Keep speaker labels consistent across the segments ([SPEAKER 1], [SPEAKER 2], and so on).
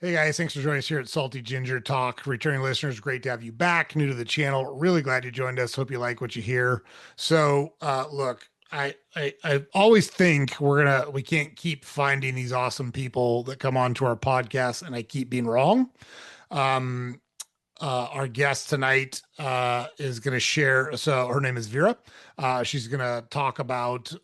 [SPEAKER 1] Hey guys, thanks for joining us here at Salty Ginger Talk. Returning listeners, great to have you back. New to the channel, really glad you joined us. Hope you like what you hear. Look, I always think we can't keep finding these awesome people that come on to our podcast, and I keep being wrong. Um, our guest tonight is going to share. So her name is Vera. She's going to talk about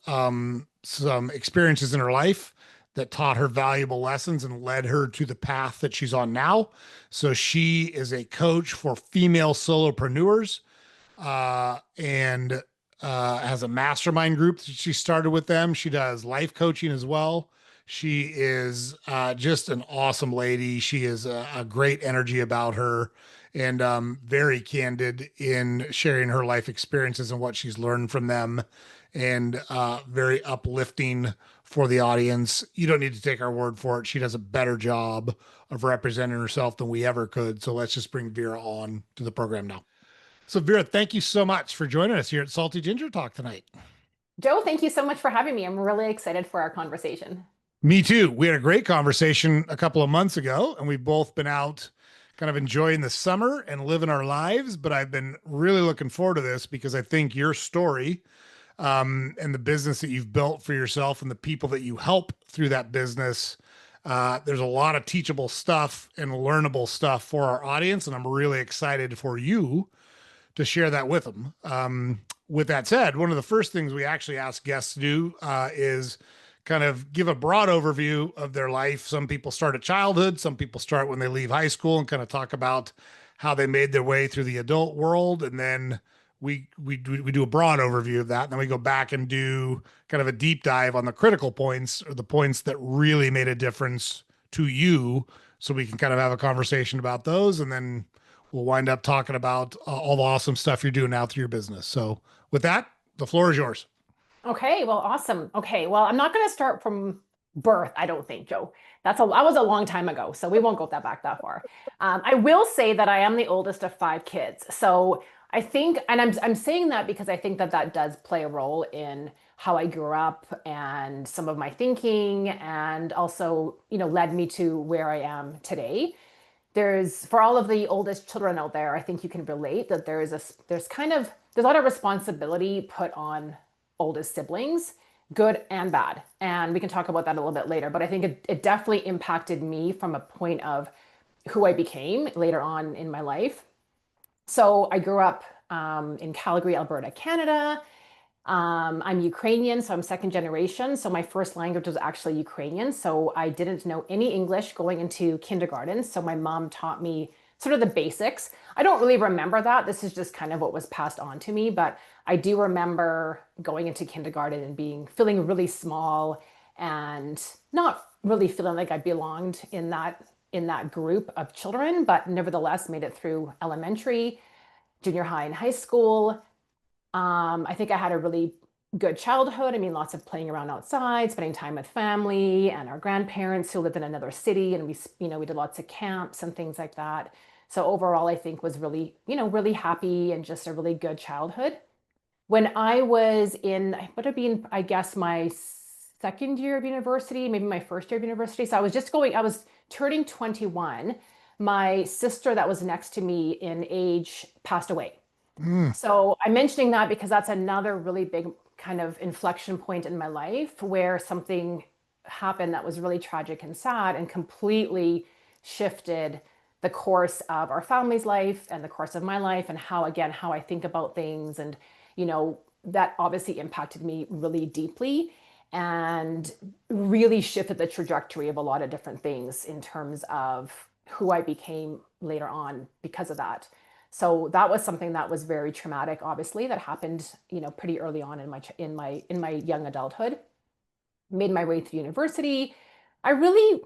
[SPEAKER 1] some experiences in her life that taught her valuable lessons and led her to the path that she's on now. So she is a coach for female solopreneurs and has a mastermind group that she started with them. She does life coaching as well. She is just an awesome lady. She is a great energy about her and very candid in sharing her life experiences and what she's learned from them, and very uplifting for the audience. You don't need to take our word for it. She does a better job of representing herself than we ever could. So let's just bring Vera on to the program now. So, Vera, thank you so much for joining us here at Salty Ginger Talk tonight.
[SPEAKER 2] Joe, thank you so much for having me. I'm really excited for our conversation.
[SPEAKER 1] Me too. We had a great conversation a couple of months ago, and we've both been out kind of enjoying the summer and living our lives. But I've been really looking forward to this because I think your story and the business that you've built for yourself and the people that you help through that business, there's a lot of teachable stuff and learnable stuff for our audience. And I'm really excited for you to share that with them. With that said, one of the first things we actually ask guests to do is kind of give a broad overview of their life. Some people start at childhood, some people start when they leave high school and kind of talk about how they made their way through the adult world. And then we do a broad overview of that. And then we go back and do kind of a deep dive on the critical points or the points that really made a difference to you. So we can kind of have a conversation about those. And then we'll wind up talking about all the awesome stuff you're doing now through your business. So, with that, the floor is yours.
[SPEAKER 2] Okay, well, awesome. Okay, well, I'm not going to start from birth, I don't think, Joe. That was a long time ago, so we won't go that far. I will say that I am the oldest of five kids. So I think, and I'm saying that because I think that that does play a role in how I grew up and some of my thinking, and also, led me to where I am today. There's for all of the oldest children out there, I think you can relate that there's a lot of responsibility put on oldest siblings, good and bad. And we can talk about that a little bit later, but I think it definitely impacted me from a point of who I became later on in my life. So I grew up in Calgary, Alberta, Canada. I'm Ukrainian, so I'm second generation. So my first language was actually Ukrainian. So I didn't know any English going into kindergarten. So my mom taught me sort of the basics. I don't really remember that. This is just kind of what was passed on to me. But I do remember going into kindergarten and feeling really small and not really feeling like I belonged in that group of children, but nevertheless made it through elementary, junior high, and high school. I think I had a really good childhood. I mean, lots of playing around outside, spending time with family and our grandparents who lived in another city, and we did lots of camps and things like that. So overall, I think was really, really happy and just a really good childhood. When I was in, I would have been, I guess, my second year of university, maybe my first year of university. So I was turning 21. My sister that was next to me in age passed away.
[SPEAKER 1] Mm.
[SPEAKER 2] So I'm mentioning that because that's another really big kind of inflection point in my life where something happened that was really tragic and sad and completely shifted the course of our family's life and the course of my life and how I think about things. And, that obviously impacted me really deeply and really shifted the trajectory of a lot of different things in terms of who I became later on because of that. So that was something that was very traumatic, obviously, that happened, pretty early on in my young adulthood. Made my way through university. I really,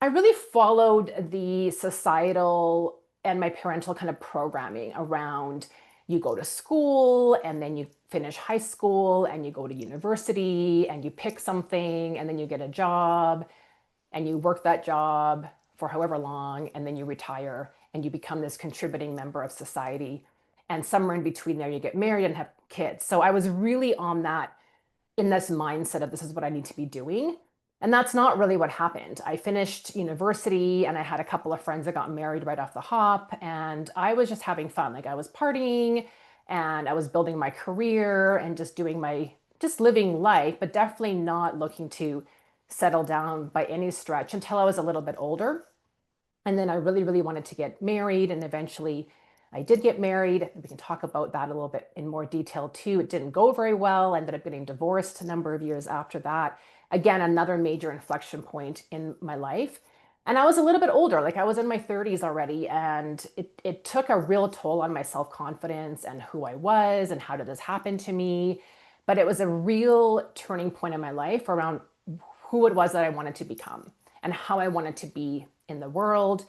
[SPEAKER 2] I really followed the societal and my parental kind of programming around you go to school and then you finish high school and you go to university and you pick something and then you get a job and you work that job for however long, and then you retire and you become this contributing member of society. And somewhere in between there, you get married and have kids. So I was really on that in this mindset of this is what I need to be doing. And that's not really what happened. I finished university and I had a couple of friends that got married right off the hop. And I was just having fun. Like I was partying and I was building my career and just doing just living life, but definitely not looking to settle down by any stretch until I was a little bit older. And then I really, really wanted to get married. And eventually I did get married. We can talk about that a little bit in more detail too. It didn't go very well. I ended up getting divorced a number of years after that. Again, another major inflection point in my life. And I was a little bit older, like I was in my 30s already. And it took a real toll on my self-confidence and who I was and how did this happen to me. But it was a real turning point in my life around who it was that I wanted to become and how I wanted to be in the world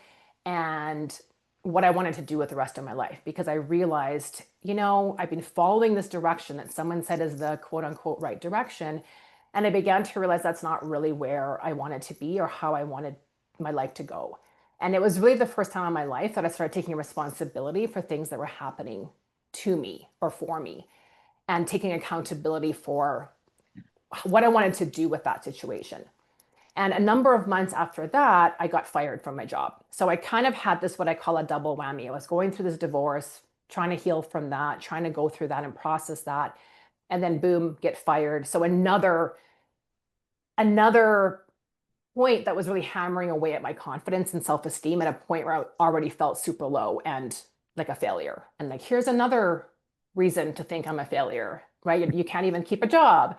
[SPEAKER 2] and what I wanted to do with the rest of my life. Because I realized, I've been following this direction that someone said is the quote unquote right direction. And I began to realize that's not really where I wanted to be or how I wanted my life to go. And it was really the first time in my life that I started taking responsibility for things that were happening to me or for me and taking accountability for what I wanted to do with that situation. And a number of months after that, I got fired from my job. So I kind of had this, what I call a double whammy. I was going through this divorce, trying to heal from that, trying to go through that and process that. And then boom, get fired. So another point that was really hammering away at my confidence and self-esteem at a point where I already felt super low and like a failure. And like, here's another reason to think I'm a failure, right? You can't even keep a job.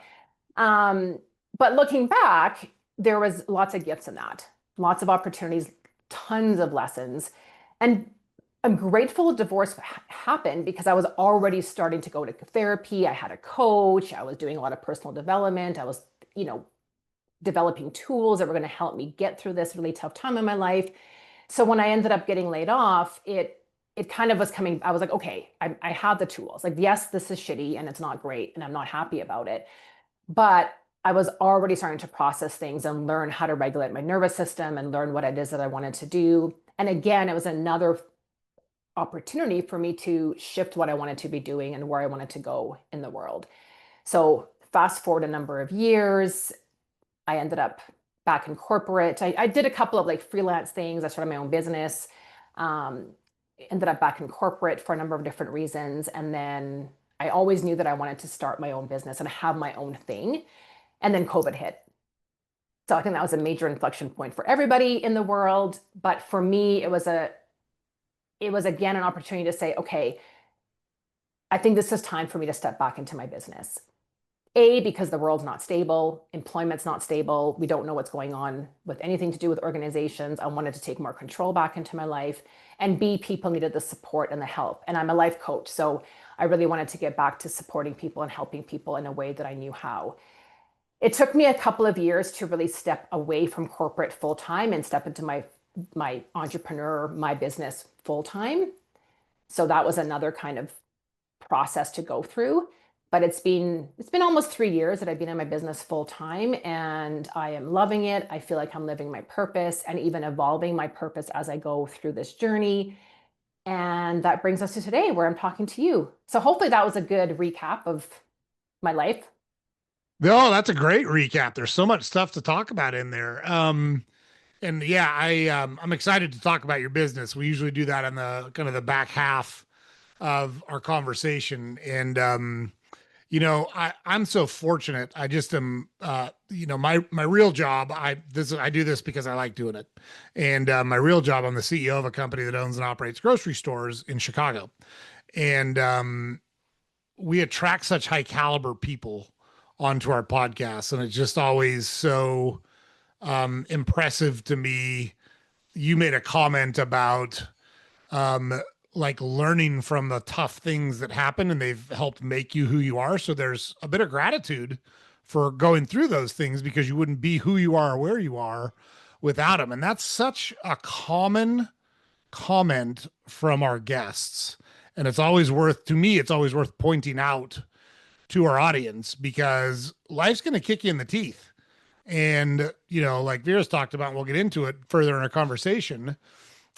[SPEAKER 2] But looking back, there was lots of gifts in that, lots of opportunities, tons of lessons. And I'm grateful divorce happened because I was already starting to go to therapy. I had a coach. I was doing a lot of personal development. I was, developing tools that were going to help me get through this really tough time in my life. So when I ended up getting laid off, it kind of was coming. I was like, okay, I have the tools. Like, yes, this is shitty and it's not great and I'm not happy about it. But I was already starting to process things and learn how to regulate my nervous system and learn what it is that I wanted to do. And again, it was another opportunity for me to shift what I wanted to be doing and where I wanted to go in the world. So fast forward a number of years, I ended up back in corporate. I did a couple of like freelance things. I started my own business. Ended up back in corporate for a number of different reasons. And then I always knew that I wanted to start my own business and have my own thing. And then COVID hit. So I think that was a major inflection point for everybody in the world. But for me, it was again an opportunity to say, okay, I think this is time for me to step back into my business. Because the world's not stable, employment's not stable. We don't know what's going on with anything to do with organizations. I wanted to take more control back into my life. And B, people needed the support and the help. And I'm a life coach. So I really wanted to get back to supporting people and helping people in a way that I knew how. It took me a couple of years to really step away from corporate full time and step into my entrepreneur, my business full time. So that was another kind of process to go through. But it's been almost 3 years that I've been in my business full time and I am loving it. I feel like I'm living my purpose and even evolving my purpose as I go through this journey. And that brings us to today where I'm talking to you. So hopefully that was a good recap of my life.
[SPEAKER 1] Oh, that's a great recap. There's so much stuff to talk about in there. And yeah, I'm excited to talk about your business. We usually do that on the kind of the back half of our conversation. And I'm so fortunate. I just am my real job, I do this because I like doing it. And my real job, I'm the CEO of a company that owns and operates grocery stores in Chicago. And we attract such high caliber people onto our podcast. And it's just always so impressive to me. You made a comment about um, like learning from the tough things that happen and they've helped make you who you are. So there's a bit of gratitude for going through those things because you wouldn't be who you are or where you are without them. And that's such a common comment from our guests. And to me, it's always worth pointing out to our audience because life's going to kick you in the teeth. And, like Vera's talked about, and we'll get into it further in our conversation.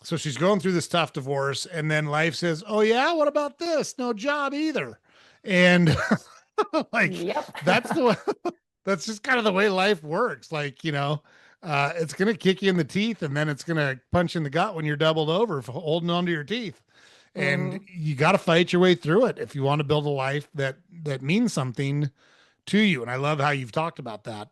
[SPEAKER 1] So she's going through this tough divorce, and then life says, oh, yeah, what about this? No job either. And like,
[SPEAKER 2] Yep.
[SPEAKER 1] that's the way. That's just kind of the way life works. Like, it's going to kick you in the teeth and then it's going to punch in the gut when you're doubled over for holding on to your teeth. And
[SPEAKER 2] Hmm.
[SPEAKER 1] you got to fight your way through it if you want to build a life that means something to you. And I love how you've talked about that.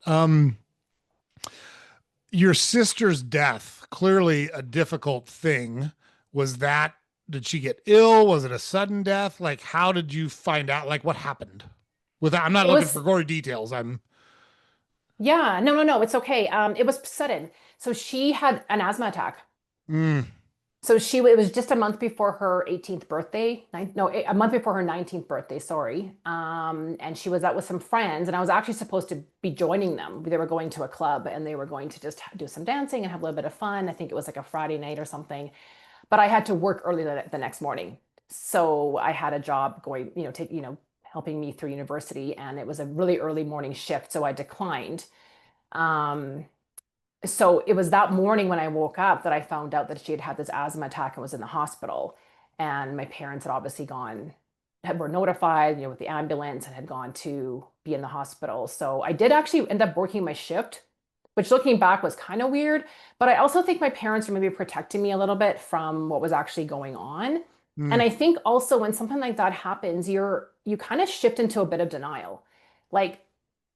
[SPEAKER 1] Your sister's death, clearly a difficult thing. Was that, did she get ill? Was it a sudden death? Like, how did you find out? Like, what happened? Without, I'm not
[SPEAKER 2] It
[SPEAKER 1] looking
[SPEAKER 2] was,
[SPEAKER 1] for gory details.
[SPEAKER 2] yeah, no, no, no, it's okay. It was sudden. So she had an asthma attack.
[SPEAKER 1] Mm,
[SPEAKER 2] So it was just a month before her 18th birthday. No, a month before her 19th birthday, sorry. And she was out with some friends, and I was actually supposed to be joining them. They were going to a club and they were going to just do some dancing and have a little bit of fun. I think it was like a Friday night or something. But I had to work early the next morning. So I had a job going, helping me through university, and it was a really early morning shift. So I declined. Um, so it was that morning when I woke up that I found out that she had had this asthma attack and was in the hospital. And my parents had obviously were notified, with the ambulance and had gone to be in the hospital. So I did actually end up working my shift, which looking back was kind of weird. But I also think my parents were maybe protecting me a little bit from what was actually going on. And
[SPEAKER 1] mm,
[SPEAKER 2] I think also when something like that happens, you kind of shift into a bit of denial. Like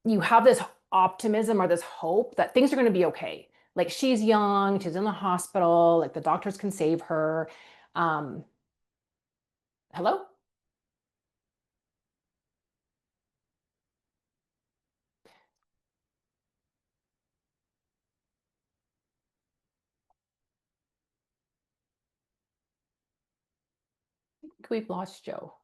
[SPEAKER 2] you have this optimism or this hope that things are going to be okay. Like she's young, she's in the hospital, like the doctors can save her. Um, Hello? I think we've lost Joe.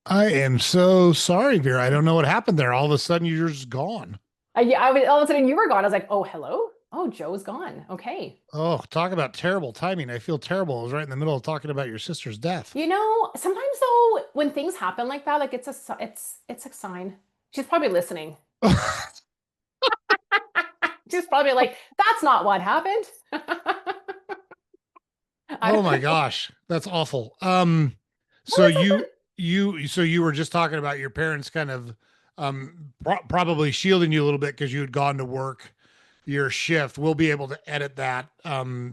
[SPEAKER 1] I am so sorry, Vera. I don't know what happened there. All of a sudden, you're just gone.
[SPEAKER 2] Yeah, all of a sudden you were gone. I was like, oh, hello? Oh, Joe's gone. Okay.
[SPEAKER 1] Oh, talk about terrible timing. I feel terrible. I was right in the middle of talking about your sister's death.
[SPEAKER 2] Sometimes though, when things happen like that, like it's a sign. She's probably listening. She's probably like, that's not what happened. I
[SPEAKER 1] Oh
[SPEAKER 2] don't
[SPEAKER 1] my
[SPEAKER 2] know.
[SPEAKER 1] gosh, that's awful.
[SPEAKER 2] Well,
[SPEAKER 1] So
[SPEAKER 2] it's all good.
[SPEAKER 1] you were just talking about your parents kind of probably shielding you a little bit because you had gone to work your shift. We'll be able to edit that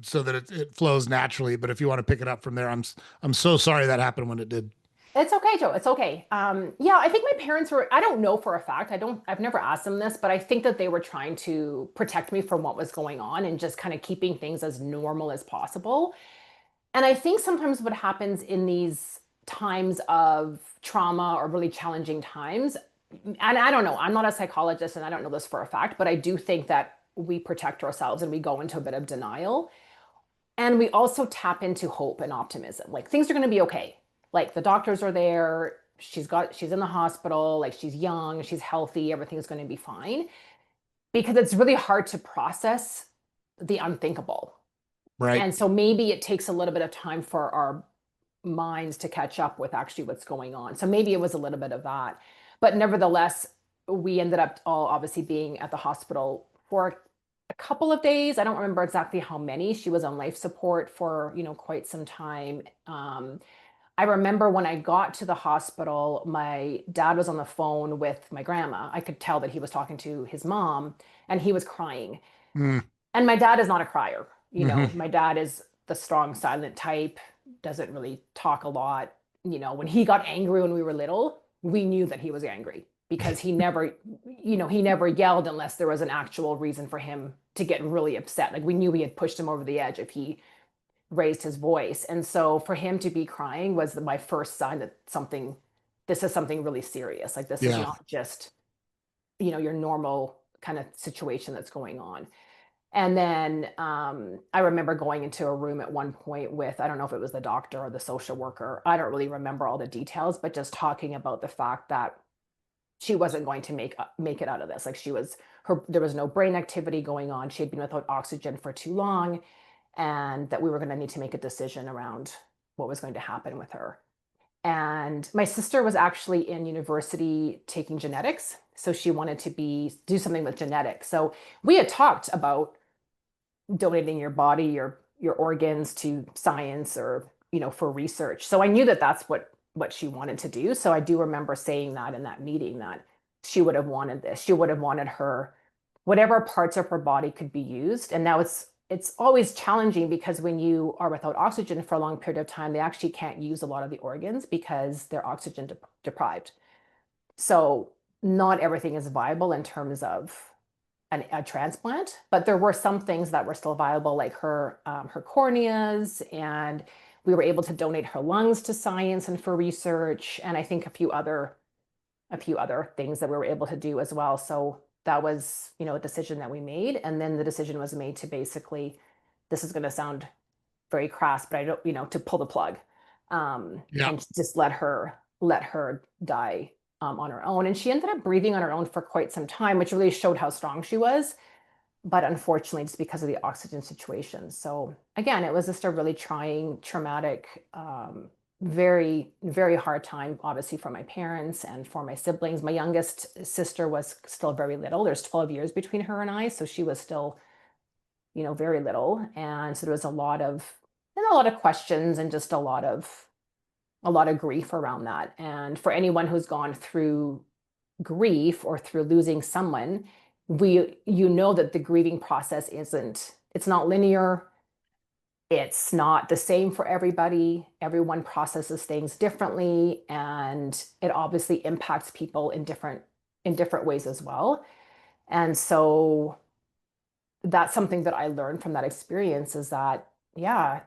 [SPEAKER 1] so that it flows naturally. But if you want to pick it up from there, I'm so sorry that happened when it did.
[SPEAKER 2] It's okay, Joe. It's okay. Yeah, I think my parents were, I don't know for a fact. I've never asked them this, but I think that they were trying to protect me from what was going on and just kind of keeping things as normal as possible. And I think sometimes what happens in these times of trauma or really challenging times, and I don't know, I'm not a psychologist and I don't know this for a fact, but I do think that we protect ourselves and we go into a bit of denial. And we also tap into hope and optimism. Like things are going to be okay. Like the doctors are there. She's in the hospital. Like she's young, she's healthy. Everything's going to be fine. Because it's really hard to process the unthinkable.
[SPEAKER 1] Right.
[SPEAKER 2] And so maybe it takes a little bit of time for our minds to catch up with actually what's going on. So maybe it was a little bit of that. But nevertheless, we ended up all obviously being at the hospital for a couple of days. I don't remember exactly how many. She was on life support for, quite some time. I remember when I got to the hospital, my dad was on the phone with my grandma. I could tell that he was talking to his mom and he was crying.
[SPEAKER 1] Mm,
[SPEAKER 2] And my dad is not a crier.
[SPEAKER 1] hmm.
[SPEAKER 2] My dad is the strong, silent type, doesn't really talk a lot. When he got angry when we were little, we knew that he was angry because he never yelled unless there was an actual reason for him to get really upset. Like we knew we had pushed him over the edge if he raised his voice. And so for him to be crying was my first sign that this is something really serious. Like this is
[SPEAKER 1] Yeah.
[SPEAKER 2] not just, your normal kind of situation that's going on. And then I remember going into a room at one point with, I don't know if it was the doctor or the social worker. I don't really remember all the details, but just talking about the fact that she wasn't going to make it out of this. Like there was no brain activity going on. She had been without oxygen for too long, and that we were going to need to make a decision around what was going to happen with her. And my sister was actually in university taking genetics, so she wanted to do something with genetics. So we had talked about donating your body, your organs to science or for research. So I knew that that's what she wanted to do. So I do remember saying that in that meeting, that she would have wanted this. She would have wanted her whatever parts of her body could be used. And now it's always challenging, because when you are without oxygen for a long period of time, they actually can't use a lot of the organs because they're oxygen deprived. So not everything is viable in terms of a transplant, but there were some things that were still viable, like her corneas, and we were able to donate her lungs to science and for research, and I think a few other things that we were able to do as well. So that was, a decision that we made, and then the decision was made to basically, this is going to sound very crass, but I don't, to pull the plug,
[SPEAKER 1] Yeah.
[SPEAKER 2] and just let her die on her own. And she ended up breathing on her own for quite some time, which really showed how strong she was. But unfortunately, just because of the oxygen situation. So again, it was just a really trying, traumatic, very, very hard time, obviously, for my parents and for my siblings. My youngest sister was still very little. There's 12 years between her and I, so she was still, very little. And so there was a lot of questions, and just a lot of grief around that. And for anyone who's gone through grief or through losing someone, that the grieving process it's not linear. It's not the same for everybody. Everyone processes things differently, and it obviously impacts people in different ways as well. And so that's something that I learned from that experience, is that, yeah,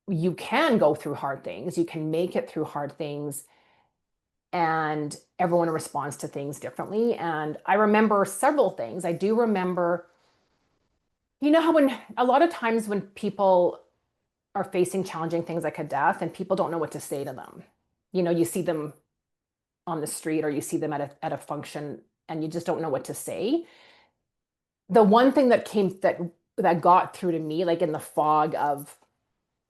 [SPEAKER 2] you can go through hard things, you can make it through hard things, and everyone responds to things differently. And I remember several things. I do remember, how when a lot of times when people are facing challenging things like a death, and people don't know what to say to them, you see them on the street, or you see them at a function, and you just don't know what to say. The one thing that got through to me, like in the fog of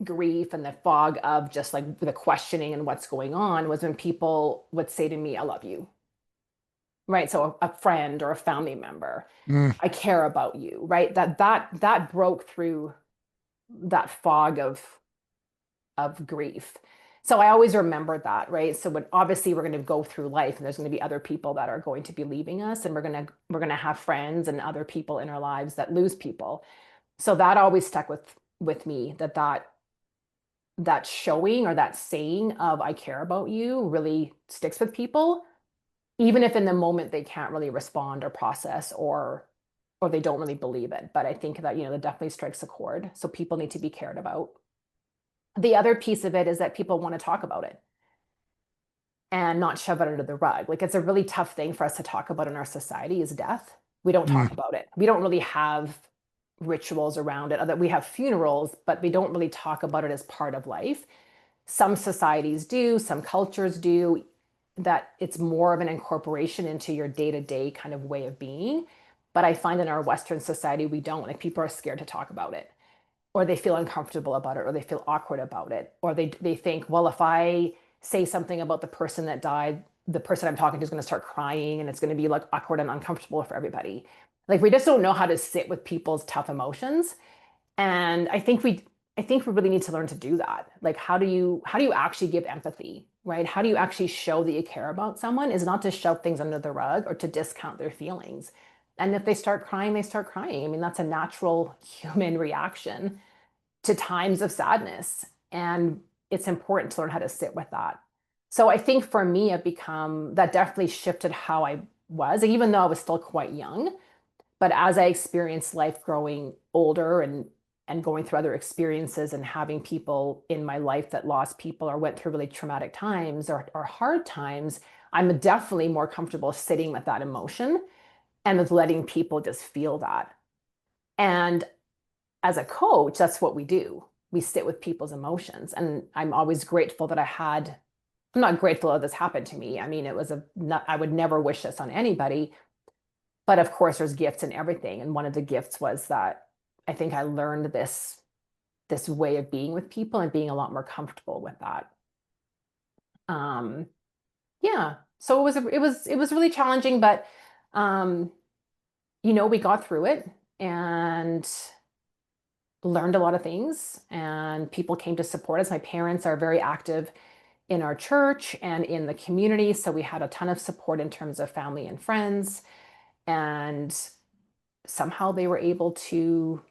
[SPEAKER 2] grief and the fog of just like the questioning and what's going on, was when people would say to me, "I love you." Right? So a friend or a family member,
[SPEAKER 1] Mm.
[SPEAKER 2] "I care about you." Right? That broke through that fog of grief. So I always remember that, right? So when obviously we're going to go through life, and there's going to be other people that are going to be leaving us, and we're going to have friends and other people in our lives that lose people. So that always stuck with me, that showing, or that saying of "I care about you" really sticks with people, even if in the moment they can't really respond or process, or they don't really believe it. But I think that, that definitely strikes a chord. So people need to be cared about. The other piece of it is that people want to talk about it and not shove it under the rug. Like, it's a really tough thing for us to talk about in our society, is death. We don't
[SPEAKER 1] Mm.
[SPEAKER 2] talk about it. We don't really have rituals around it. Other We have funerals, but we don't really talk about it as part of life. Some societies do, some cultures do, that it's more of an incorporation into your day-to-day kind of way of being. But I find in our Western society, we don't. Like, people are scared to talk about it, or they feel uncomfortable about it, or they feel awkward about it, or they think, well, if I say something about the person that died, the person I'm talking to is going to start crying, and it's going to be like awkward and uncomfortable for everybody. Like, we just don't know how to sit with people's tough emotions. And I think we really need to learn to do that. Like, how do you actually give empathy, right? How do you actually show that you care about someone, is not to shove things under the rug or to discount their feelings. And if they start crying, they start crying. I mean, that's a natural human reaction to times of sadness. And it's important to learn how to sit with that. So I think for me, that definitely shifted how I was, even though I was still quite young. But as I experienced life growing older, and going through other experiences, and having people in my life that lost people or went through really traumatic times, or hard times, I'm definitely more comfortable sitting with that emotion, and with letting people just feel that. And as a coach, that's what we do. We sit with people's emotions. And I'm always grateful that I'm not grateful that this happened to me. I mean, I would never wish this on anybody. But of course, there's gifts in everything. And one of the gifts was that I think I learned this way of being with people, and being a lot more comfortable with that. Um, yeah. So it was really challenging, but we got through it. And learned a lot of things and people came to support us. My parents are very active in our church and in the community. So we had a ton of support in terms of family and friends. And somehow they were able to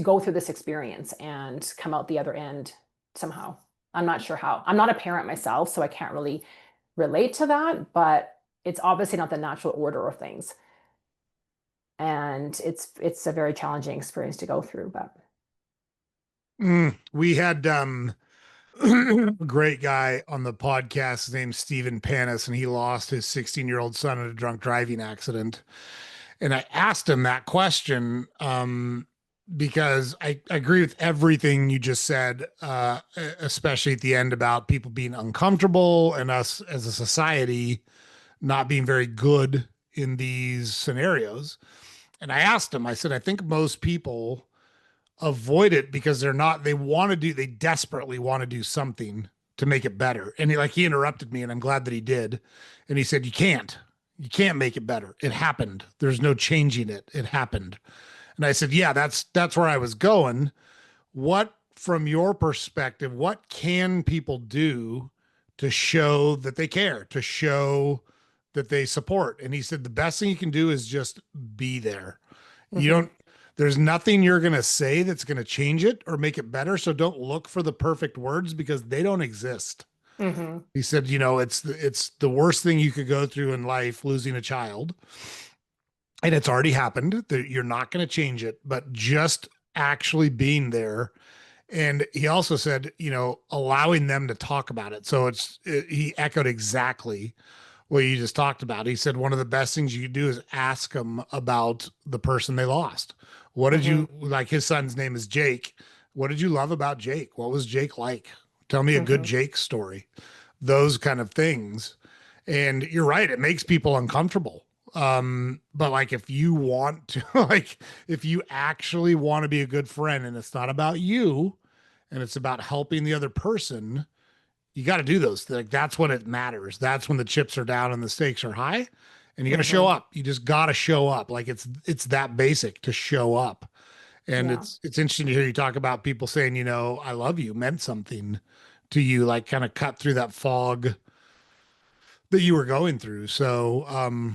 [SPEAKER 2] go through this experience and come out the other end somehow. I'm not sure how. I'm not a parent myself, so I can't really relate to that, but it's obviously not the natural order of things. And it's a very challenging experience to go through, but
[SPEAKER 1] We had a great guy on the podcast. His name's Stephen Panis, and he lost his 16-year-old son in a drunk driving accident. And I asked him that question because I agree with everything you just said, especially at the end about people being uncomfortable and us as a society not being very good in these scenarios. And I asked him, I said, I think most people avoid it because they desperately want to do something to make it better. And he interrupted me, and I'm glad that he did. And he said, you can't make it better. It happened. There's no changing it. It happened. And I said, yeah, that's where I was going. What, from your perspective, what can people do to show that they care, to show that they support? And he said, the best thing you can do is just be there. You
[SPEAKER 2] mhm,
[SPEAKER 1] don't, there's nothing you're going to say that's going to change it or make it better. So don't look for the perfect words because they don't exist.
[SPEAKER 2] mhm,
[SPEAKER 1] He said, it's the worst thing you could go through in life, losing a child. And it's already happened. That you're not going to change it, but just actually being there. And he also said, allowing them to talk about it. So he echoed exactly what you just talked about. He said one of the best things you could do is ask them about the person they lost. What did
[SPEAKER 2] mhm,
[SPEAKER 1] you like? His son's name is Jake. What did you love about Jake? What was Jake like? Tell me a good
[SPEAKER 2] mhm,
[SPEAKER 1] Jake story. Those kind of things. And you're right, it makes people uncomfortable. But like if you want to, like if you actually want to be a good friend and it's not about you and it's about helping the other person, you got to do those. Like that's when it matters. That's when the chips are down and the stakes are high, and you got to show
[SPEAKER 2] mhm.
[SPEAKER 1] up. You just got to show up. Like it's that basic to show up. And
[SPEAKER 2] Yeah.
[SPEAKER 1] it's interesting to hear you talk about people saying, I love you meant something to you, like kind of cut through that fog that you were going through. So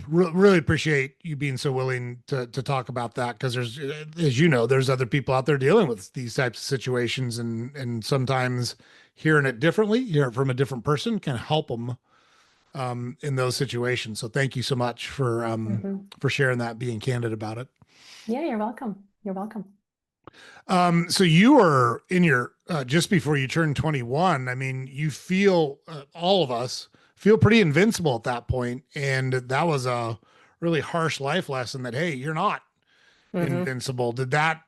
[SPEAKER 1] really appreciate you being so willing to talk about that because there's, as you know, there's other people out there dealing with these types of situations, and sometimes hearing it differently, hear it from a different person can help them in those situations. So thank you so much
[SPEAKER 2] Mhm.
[SPEAKER 1] for sharing that, being candid about it.
[SPEAKER 2] Yeah, you're welcome. You're welcome.
[SPEAKER 1] So you were in your just before you turned 21. I mean, you feel all of us feel pretty invincible at that point, and that was a really harsh life lesson that hey, you're not
[SPEAKER 2] Mhm.
[SPEAKER 1] invincible. Did that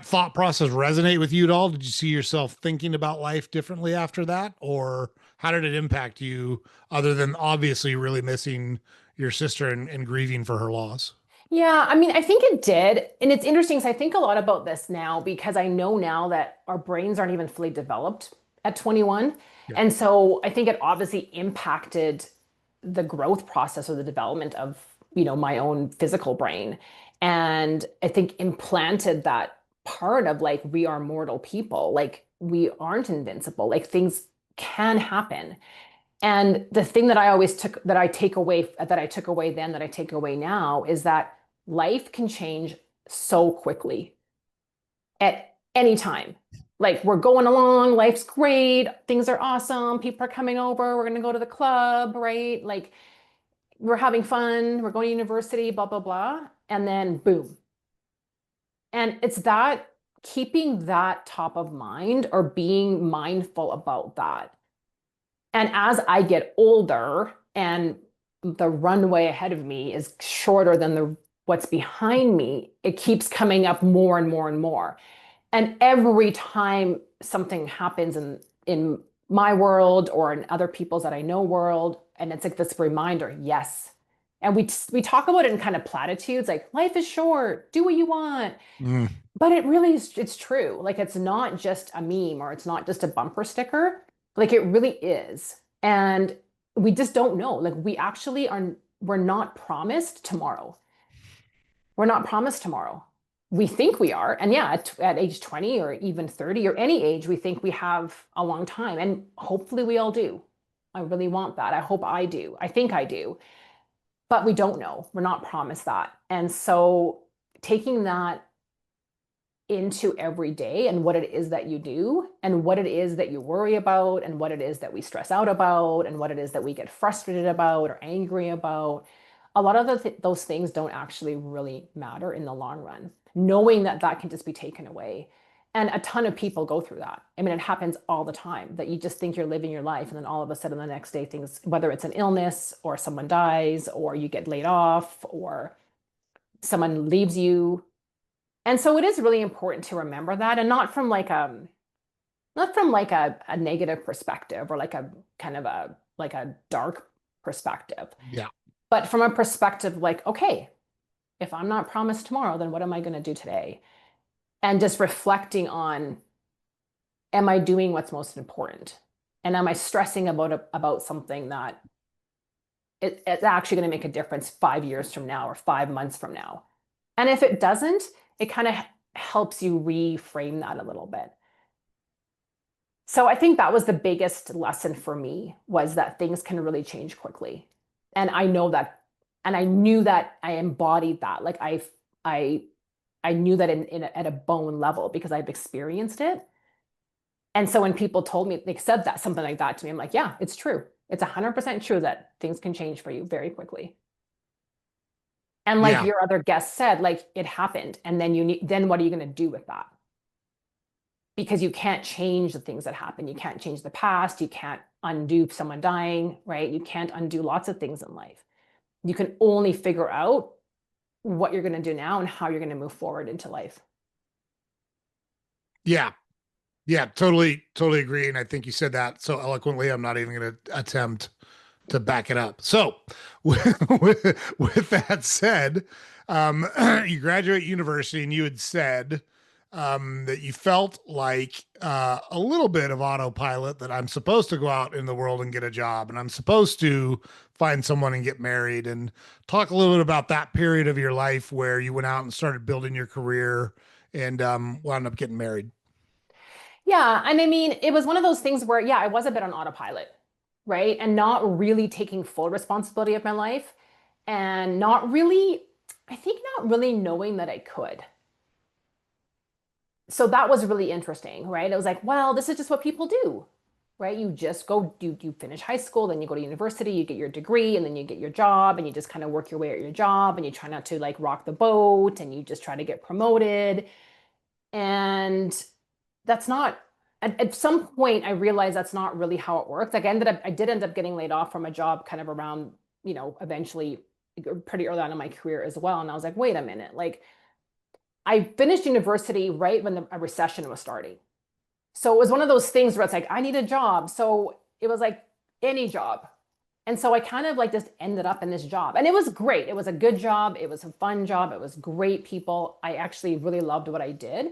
[SPEAKER 1] thought process resonate with you at all? Did you see yourself thinking about life differently after that, or how did it impact you, other than obviously really missing your sister and grieving for her loss?
[SPEAKER 2] Yeah, I mean, I think it did. And it's interesting because I think a lot about this now because I know now that our brains aren't even fully developed at 21.
[SPEAKER 1] Yeah.
[SPEAKER 2] And so I think it obviously impacted the growth process or the development of, my own physical brain. And I think implanted that part of like we are mortal people, like we aren't invincible, like things can happen. And the thing that I always took that I take away that I took away then that I take away now is that life can change so quickly at any time. Like we're going along, life's great, things are awesome, people are coming over, we're going to go to the club, right? Like we're having fun, we're going to university, blah, blah, blah. And then boom. And it's that keeping that top of mind or being mindful about that. And as I get older and the runway ahead of me is shorter than the what's behind me, it keeps coming up more and more and more. And every time something happens in my world or in other people's that I know world, and it's like this reminder, yes. And we talk about it in kind of platitudes, like life is short, do what you want.
[SPEAKER 1] Mm.
[SPEAKER 2] But it really is, it's true. Like it's not just a meme or it's not just a bumper sticker. Like it really is. And we just don't know. Like we're not promised tomorrow. We're not promised tomorrow. We think we are. And yeah, at age 20 or even 30 or any age, we think we have a long time. And hopefully we all do. I really want that. I hope I do. I think I do. But we don't know. We're not promised that. And so taking that into every day and what it is that you do and what it is that you worry about and what it is that we stress out about and what it is that we get frustrated about or angry about. A lot of those things don't actually really matter in the long run, knowing that that can just be taken away. And a ton of people go through that. I mean, it happens all the time that you just think you're living your life. And then all of a sudden the next day, things, whether it's an illness or someone dies or you get laid off or someone leaves you. And so it is really important to remember that, and not from like a negative perspective or like a kind of a like a dark perspective,
[SPEAKER 1] Yeah.
[SPEAKER 2] but from a perspective like, okay, if I'm not promised tomorrow, then what am I going to do today? And just reflecting on, am I doing what's most important? And am I stressing about something that it's actually going to make a difference 5 years from now or 5 months from now? And if it doesn't, it kind of helps you reframe that a little bit. So I think that was the biggest lesson for me, was that things can really change quickly. And I know that, and I knew that I embodied that. Like I I knew that at a bone level because I've experienced it. And so when people told me, they said that something like that to me, I'm like, yeah, it's true. It's 100% true that things can change for you very quickly. And like
[SPEAKER 1] Yeah.
[SPEAKER 2] your other guest said, like it happened. And then then what are you going to do with that? Because you can't change the things that happen. You can't change the past. You can't undo someone dying, right? You can't undo lots of things in life. You can only figure out what you're going to do now and how you're going to move forward into life.
[SPEAKER 1] Yeah. Yeah. Totally agree. And I think you said that so eloquently. I'm not even going to attempt to back it up. So, with that said, you graduate university and you had said that you felt like a little bit of autopilot, that I'm supposed to go out in the world and get a job and I'm supposed to find someone and get married, and talk a little bit about that period of your life where you went out and started building your career and wound up getting married.
[SPEAKER 2] Yeah. And I mean, it was one of those things where, yeah, I was a bit on autopilot, right? And not really taking full responsibility of my life and not really, I think, not really knowing that I could. So that was really interesting, right? It was like, well, this is just what people do, right? You just go, you finish high school, then you go to university, you get your degree, and then you get your job, and you just kind of work your way at your job, and you try not to like rock the boat, and you just try to get promoted. And that's not, at some point, I realized that's not really how it works. Like I did end up getting laid off from a job kind of around, eventually pretty early on in my career as well. And I was like, wait a minute, like I finished university right when a recession was starting. So it was one of those things where it's like, I need a job. So it was like any job. And so I kind of like just ended up in this job. And it was great. It was a good job. It was a fun job. It was great people. I actually really loved what I did.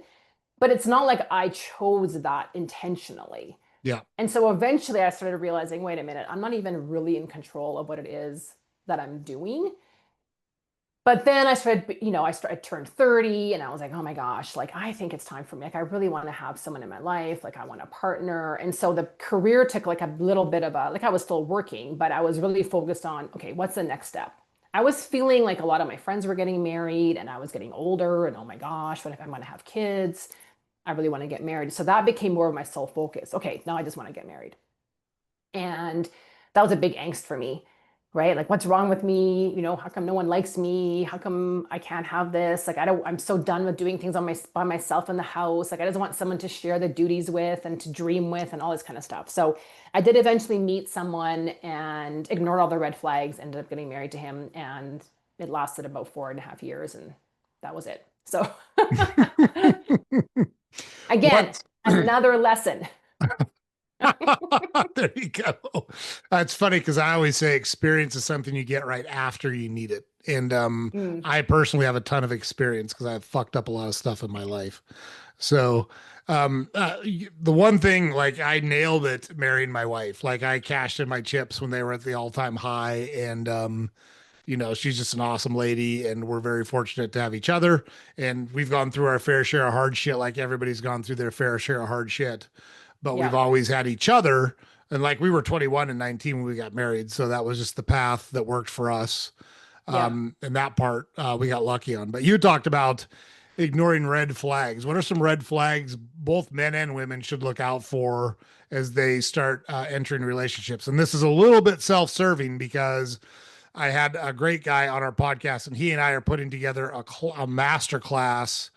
[SPEAKER 2] But it's not like I chose that intentionally.
[SPEAKER 1] Yeah.
[SPEAKER 2] And so eventually I started realizing, wait a minute, I'm not even really in control of what it is that I'm doing. But then I started, I turned 30 and I was like, oh my gosh, like I think it's time for me. Like I really want to have someone in my life. Like I want a partner. And so the career took like a little bit of like I was still working, but I was really focused on, okay, what's the next step? I was feeling like a lot of my friends were getting married and I was getting older and oh my gosh, what if I want to have kids? I really want to get married. So that became more of my sole focus. Okay, now I just want to get married. And that was a big angst for me, right? Like, what's wrong with me? How come no one likes me? How come I can't have this? Like, I'm so done with doing things by myself in the house. Like, I just want someone to share the duties with and to dream with and all this kind of stuff. So I did eventually meet someone and ignored all the red flags, ended up getting married to him. And it lasted about 4.5 years. And that was it. So again,
[SPEAKER 1] What?
[SPEAKER 2] another lesson.
[SPEAKER 1] There you go. That's funny because I always say experience is something you get right after you need it. And
[SPEAKER 2] Mm.
[SPEAKER 1] I personally have a ton of experience because I've fucked up a lot of stuff in my life. So the one thing, like I nailed it marrying my wife. Like I cashed in my chips when they were at the all-time high. And she's just an awesome lady, and we're very fortunate to have each other. And we've gone through our fair share of hard shit, like everybody's gone through their fair share of hard shit. But we've
[SPEAKER 2] Yeah.
[SPEAKER 1] always had each other. And like we were 21 and 19 when we got married. So that was just the path that worked for us.
[SPEAKER 2] Yeah.
[SPEAKER 1] And that part we got lucky on. But you talked about ignoring red flags. What are some red flags both men and women should look out for as they start entering relationships? And this is a little bit self-serving because I had a great guy on our podcast, and he and I are putting together a master class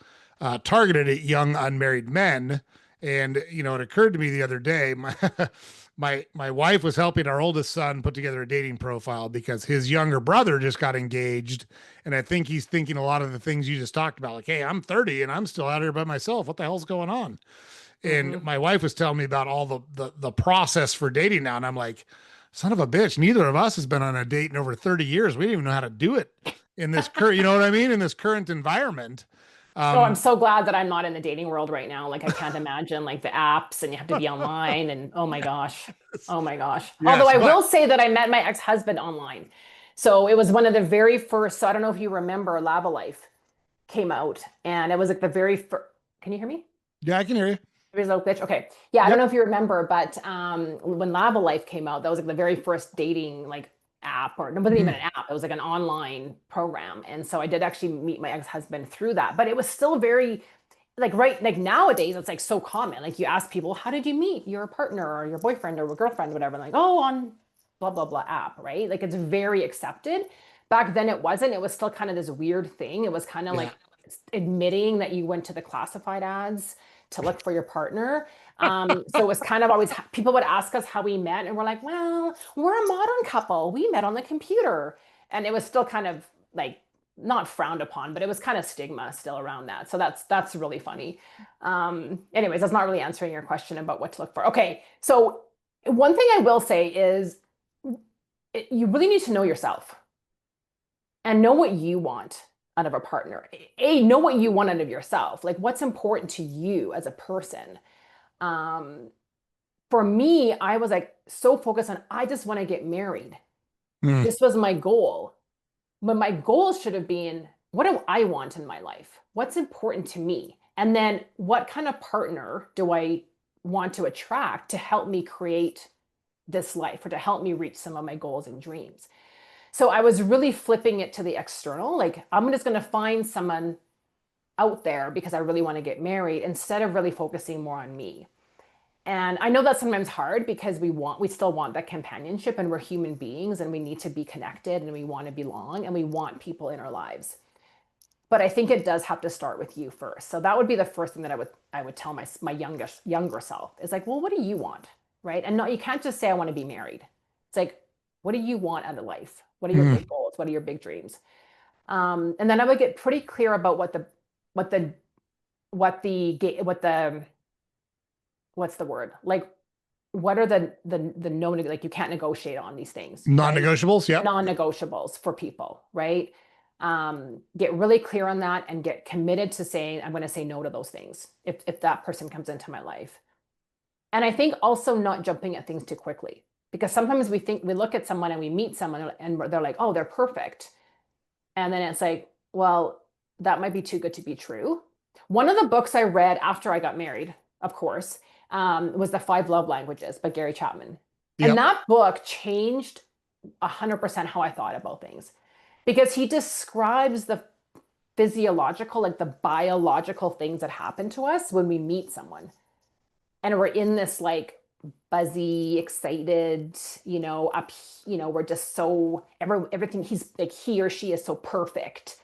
[SPEAKER 1] targeted at young unmarried men. And it occurred to me the other day, my wife was helping our oldest son put together a dating profile because his younger brother just got engaged, and I think he's thinking a lot of the things you just talked about, like, hey, I'm 30 and I'm still out here by myself. What the hell's going on? And
[SPEAKER 2] Hmm.
[SPEAKER 1] my wife was telling me about all the process for dating now, and I'm like, son of a bitch, neither of us has been on a date in over 30 years. We didn't even know how to do it in this current, you know what I mean, in this current environment.
[SPEAKER 2] Oh, I'm
[SPEAKER 1] Um,
[SPEAKER 2] so glad that I'm not in the dating world right now. Like I can't imagine like the apps and you have to be online and oh my gosh. Oh my gosh. Although
[SPEAKER 1] yes,
[SPEAKER 2] I
[SPEAKER 1] but
[SPEAKER 2] will say that I met my ex-husband online. So it was one of the very first, so I don't know if you remember Lava Life came out and it was like the very first, can you hear me?
[SPEAKER 1] yeah, I can hear you.
[SPEAKER 2] Result bitch. Okay. Yeah, I don't know
[SPEAKER 1] Yep.
[SPEAKER 2] if you remember, but when Lava Life came out, that was like the very first dating like app, or it wasn't even
[SPEAKER 1] Mhm.
[SPEAKER 2] an app, it was like an online program. And so I did actually meet my ex-husband through that. But it was still very like like nowadays it's like so common. Like you ask people, how did you meet your partner or your boyfriend or girlfriend, whatever, like, oh, on blah blah blah app, right? Like it's very accepted. Back then it wasn't. It was still kind of this weird thing. It was kind of
[SPEAKER 1] Yeah.
[SPEAKER 2] like admitting that you went to the classified ads to look for your partner. So it was kind of always people would ask us how we met, and we're like, well, we're a modern couple. We met on the computer. And it was still kind of like not frowned upon, but it was kind of stigma still around that. So that's really funny. Anyways, that's not really answering your question about what to look for. Okay, so one thing I will say is you really need to know yourself and know what you want out of a partner. Know what you want out of yourself. Like what's important to you as a person. Um, for me, I was like so focused on I just want to get married.
[SPEAKER 1] Mm.
[SPEAKER 2] This was my goal. But my goals should have been what do I want in my life? What's important to me? And then what kind of partner do I want to attract to help me create this life or to help me reach some of my goals and dreams? So I was really flipping it to the external. Like, I'm just going to find someone out there because I really want to get married instead of really focusing more on me. And I know that's sometimes hard because we still want that companionship and we're human beings and we need to be connected and we want to belong and we want people in our lives. But I think it does have to start with you first. So that would be the first thing that I would tell my younger self is like, well, what do you want? Right. And not, you can't just say, I want to be married. It's like, what do you want out of life? What are your
[SPEAKER 1] Mm.
[SPEAKER 2] big goals? What are your big dreams? And then I would get pretty clear about what the, what the, what's the word? Like, what are the no, like you can't negotiate on these things, right?
[SPEAKER 1] Non-negotiables. Yep.
[SPEAKER 2] Non-negotiables for people, right? Get really clear on that and get committed to saying, I'm going to say no to those things if that person comes into my life. And I think also not jumping at things too quickly because sometimes we look at someone and we meet someone and they're like, oh, they're perfect. And then it's like, well, that might be too good to be true. One of the books I read after I got married, of course, was The Five Love Languages by Gary Chapman. And
[SPEAKER 1] Yep.
[SPEAKER 2] that book changed 100% how I thought about things because he describes the physiological, like the biological things that happen to us when we meet someone. And we're in this like buzzy, excited, up, we're just so everything he's like he or she is so perfect.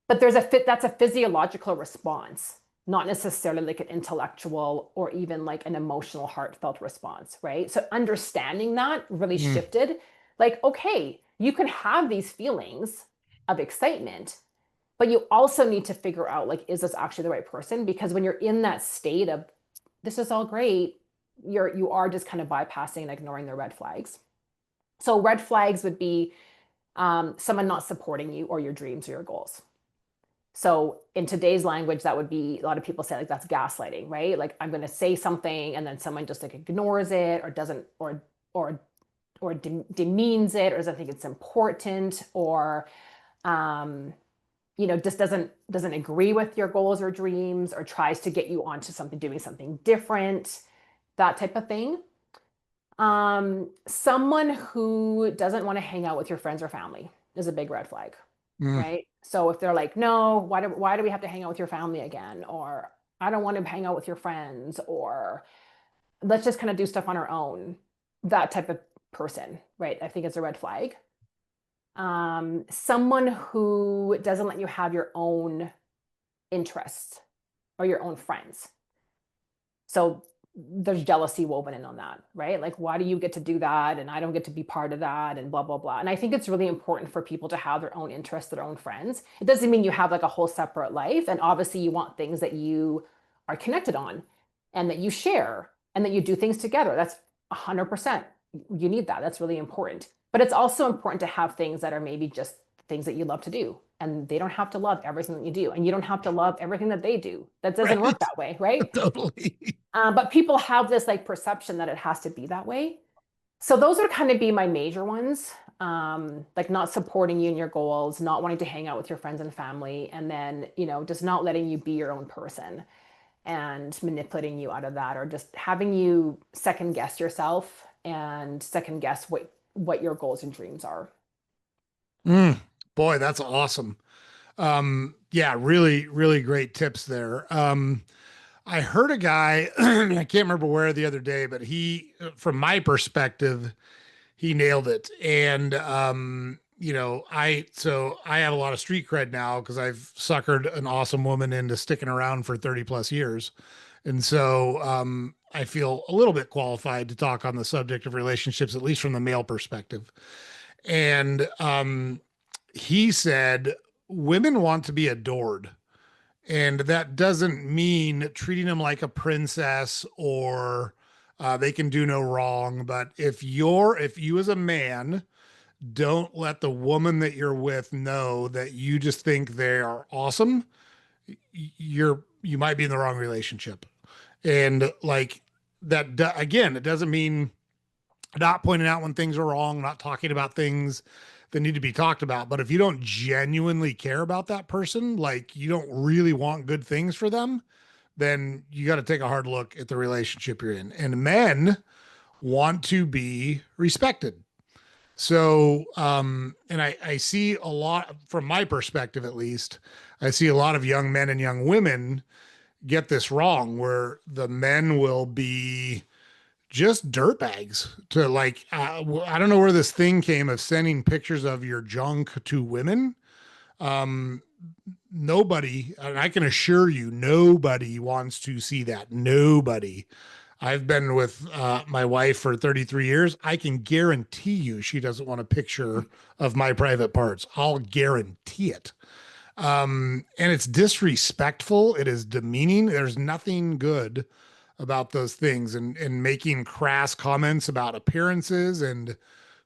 [SPEAKER 2] But that's a physiological response, not necessarily like an intellectual or even like an emotional, heartfelt response, right? So understanding that really
[SPEAKER 1] Mm.
[SPEAKER 2] shifted. Like, okay, you can have these feelings of excitement, but you also need to figure out like, is this actually the right person? Because when you're in that state of this is all great, you are just kind of bypassing and ignoring the red flags. So red flags would be someone not supporting you or your dreams or your goals. So in today's language, that would be a lot of people say like that's gaslighting, right? Like I'm going to say something and then someone just like ignores it or doesn't or or demeans it or doesn't think it's important or just doesn't agree with your goals or dreams or tries to get you onto something, doing something different, that type of thing. Someone who doesn't want to hang out with your friends or family is a big red flag,
[SPEAKER 1] Mm,
[SPEAKER 2] right? So if they're like, no, why do we have to hang out with your family again? Or I don't want to hang out with your friends, or let's just kind of do stuff on our own. That type of person, right? I think it's a red flag. Someone who doesn't let you have your own interests or your own friends. So there's jealousy woven in on that, right? Like, why do you get to do that and I don't get to be part of that and blah, blah, blah. And I think it's really important for people to have their own interests, their own friends. It doesn't mean you have like a whole separate life. And obviously, you want things that you are connected on and that you share and that you do things together. That's 100%. You need that. That's really important. But it's also important to have things that are maybe just things that you love to do. And they don't have to love everything that you do. And you don't have to love everything that they do. That doesn't work
[SPEAKER 1] right.
[SPEAKER 2] that way, right?
[SPEAKER 1] Totally.
[SPEAKER 2] But people have this like perception that it has to be that way. So those would kind of be my major ones. Like not supporting you in your goals, not wanting to hang out with your friends and family, and then, just not letting you be your own person and manipulating you out of that, or just having you second guess yourself and second guess what your goals and dreams are.
[SPEAKER 1] Mm, boy, that's awesome. Yeah, really, really great tips there. I heard a guy, I can't remember where the other day, but from my perspective, he nailed it. And, I have a lot of street cred now because I've suckered an awesome woman into sticking around for 30 plus years. And so, I feel a little bit qualified to talk on the subject of relationships, at least from the male perspective. And, he said, women want to be adored. And that doesn't mean treating them like a princess or they can do no wrong. But if you as a man don't let the woman that you're with know that you just think they are awesome, you might be in the wrong relationship. And like that, again, it doesn't mean not pointing out when things are wrong, not talking about things that need to be talked about. But if you don't genuinely care about that person, like you don't really want good things for them, then you got to take a hard look at the relationship you're in. And men want to be respected. So, and I see a lot from my perspective, at least, I see a lot of young men and young women get this wrong where the men will be just dirtbags to like I don't know where this thing came of sending pictures of your junk to women. um Nobody, and I can assure you, nobody wants to see that. Nobody. I've been with my wife for 33 years. I can guarantee you she doesn't want a picture of my private parts. I'll guarantee it. And it's disrespectful. It is demeaning. There's nothing good about those things, and making crass comments about appearances and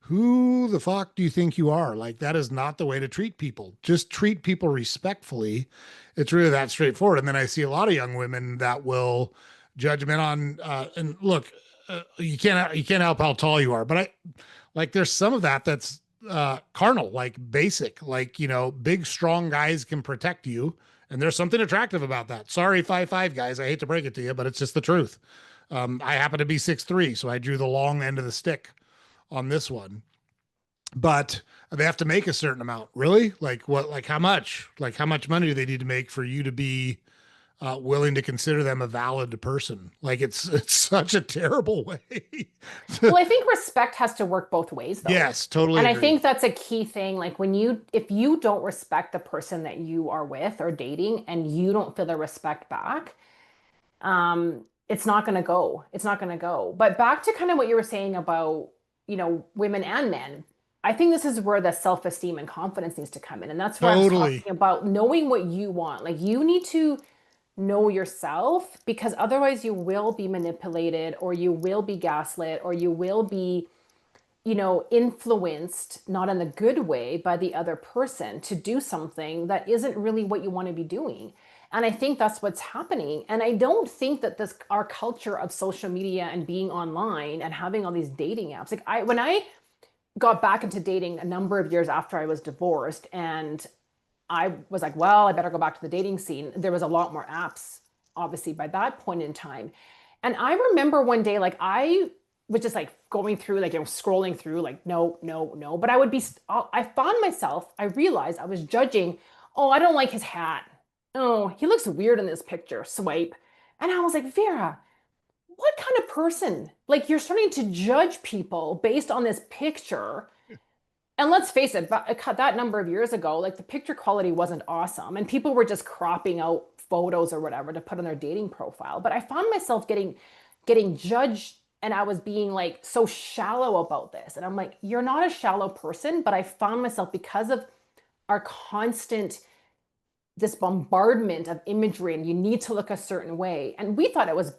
[SPEAKER 1] who the fuck do you think you are? Like that is not the way to treat people. Just treat people respectfully. It's really that straightforward. And then I see a lot of young women that will judge men on and look, you can't help how tall you are, but I like there's some of that's carnal, like basic, like big strong guys can protect you, and there's something attractive about that. Sorry, 5'5" guys, I hate to break it to you, but it's just the truth. I happen to be 6'3", so I drew the long end of the stick on this one. But they have to make a certain amount. Really? Like what? Like how much? Like how much money do they need to make for you to be willing to consider them a valid person? Like it's such a terrible way.
[SPEAKER 2] Well, I think respect has to work both ways, though.
[SPEAKER 1] Yes, totally
[SPEAKER 2] And I
[SPEAKER 1] agree.
[SPEAKER 2] think that's a key thing. Like if you don't respect the person that you are with or dating and you don't feel the respect back, it's not going to go. It's not going to go. But back to kind of what you were saying about, women and men, I think this is where the self-esteem and confidence needs to come in. And that's where I was
[SPEAKER 1] Totally.
[SPEAKER 2] talking about knowing what you want. Like you need to know yourself because otherwise you will be manipulated or you will be gaslit or you will be influenced, not in a good way, by the other person to do something that isn't really what you want to be doing. And I think that's what's happening. And I don't think that our culture of social media and being online and having all these dating apps, like when I got back into dating a number of years after I was divorced. And I was like, well, I better go back to the dating scene. There was a lot more apps, obviously, by that point in time. And I remember one day, like, I was just like going through, like, scrolling through, like, no, no, no. But I would be, I found myself, I realized I was judging, oh, I don't like his hat. Oh, he looks weird in this picture. Swipe. And I was like, Vera, what kind of person? Like, you're starting to judge people based on this picture. And let's face it, that number of years ago, like the picture quality wasn't awesome, and people were just cropping out photos or whatever to put on their dating profile. But I found myself getting judged, and I was being like so shallow about this. And I'm like, you're not a shallow person, but I found myself, because of our constant this bombardment of imagery, and you need to look a certain way. And we thought it was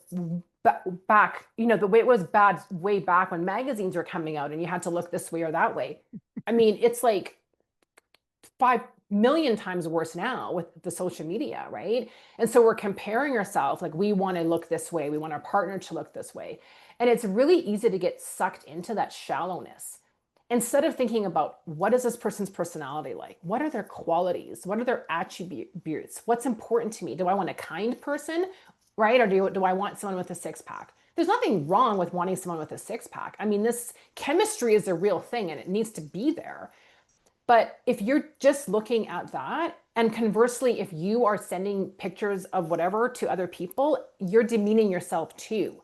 [SPEAKER 2] back, the way it was bad way back when magazines were coming out and you had to look this way or that way. I mean, it's like 5 million times worse now with the social media, right? And so we're comparing ourselves, like, we want to look this way, we want our partner to look this way. And it's really easy to get sucked into that shallowness instead of thinking about, what is this person's personality like? What are their qualities? What are their attributes? What's important to me? Do I want a kind person, right? Or do I want someone with a six pack? There's nothing wrong with wanting someone with a six pack. I mean, this chemistry is a real thing and it needs to be there. But if you're just looking at that, and conversely, if you are sending pictures of whatever to other people, you're demeaning yourself too.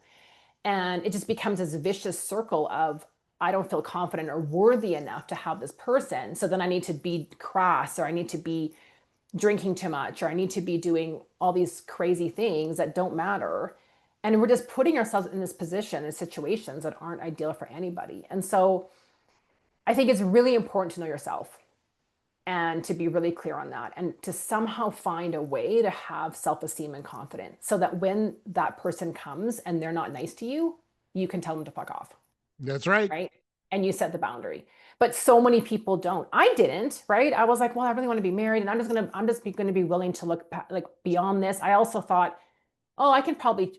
[SPEAKER 2] And it just becomes this vicious circle of, I don't feel confident or worthy enough to have this person. So then I need to be crass, or I need to be drinking too much, or I need to be doing all these crazy things that don't matter. And we're just putting ourselves in this position, in situations that aren't ideal for anybody. And so I think it's really important to know yourself and to be really clear on that, and to somehow find a way to have self-esteem and confidence so that when that person comes and they're not nice to you, you can tell them to fuck off.
[SPEAKER 1] That's right.
[SPEAKER 2] Right. And you set the boundary. But so many people don't. I didn't, right? I was like, well, I really want to be married, and I'm just going to be willing to look like beyond this. I also thought, oh,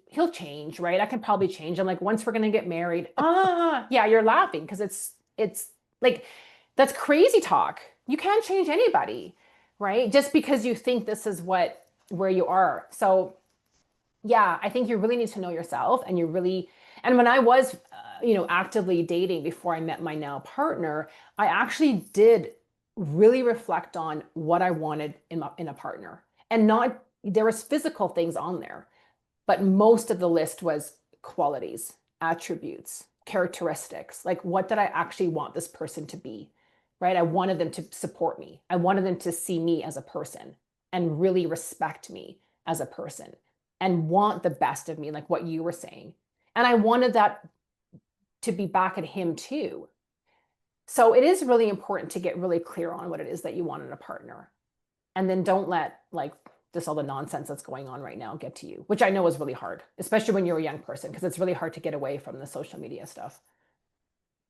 [SPEAKER 2] he'll change, right? I can probably change. I'm like, once we're going to get married, yeah, you're laughing because it's like, that's crazy talk. You can't change anybody, right? Just because you think this is where you are. So yeah, I think you really need to know yourself, and and when I was, actively dating before I met my now partner, I actually did really reflect on what I wanted in a partner, and not, there was physical things on there, but most of the list was qualities, attributes, characteristics. Like, what did I actually want this person to be, right? I wanted them to support me. I wanted them to see me as a person and really respect me as a person and want the best of me, like what you were saying. And I wanted that to be back at him too. So it is really important to get really clear on what it is that you want in a partner. And then don't let, like, just all the nonsense that's going on right now get to you, which I know is really hard, especially when you're a young person, because it's really hard to get away from the social media stuff.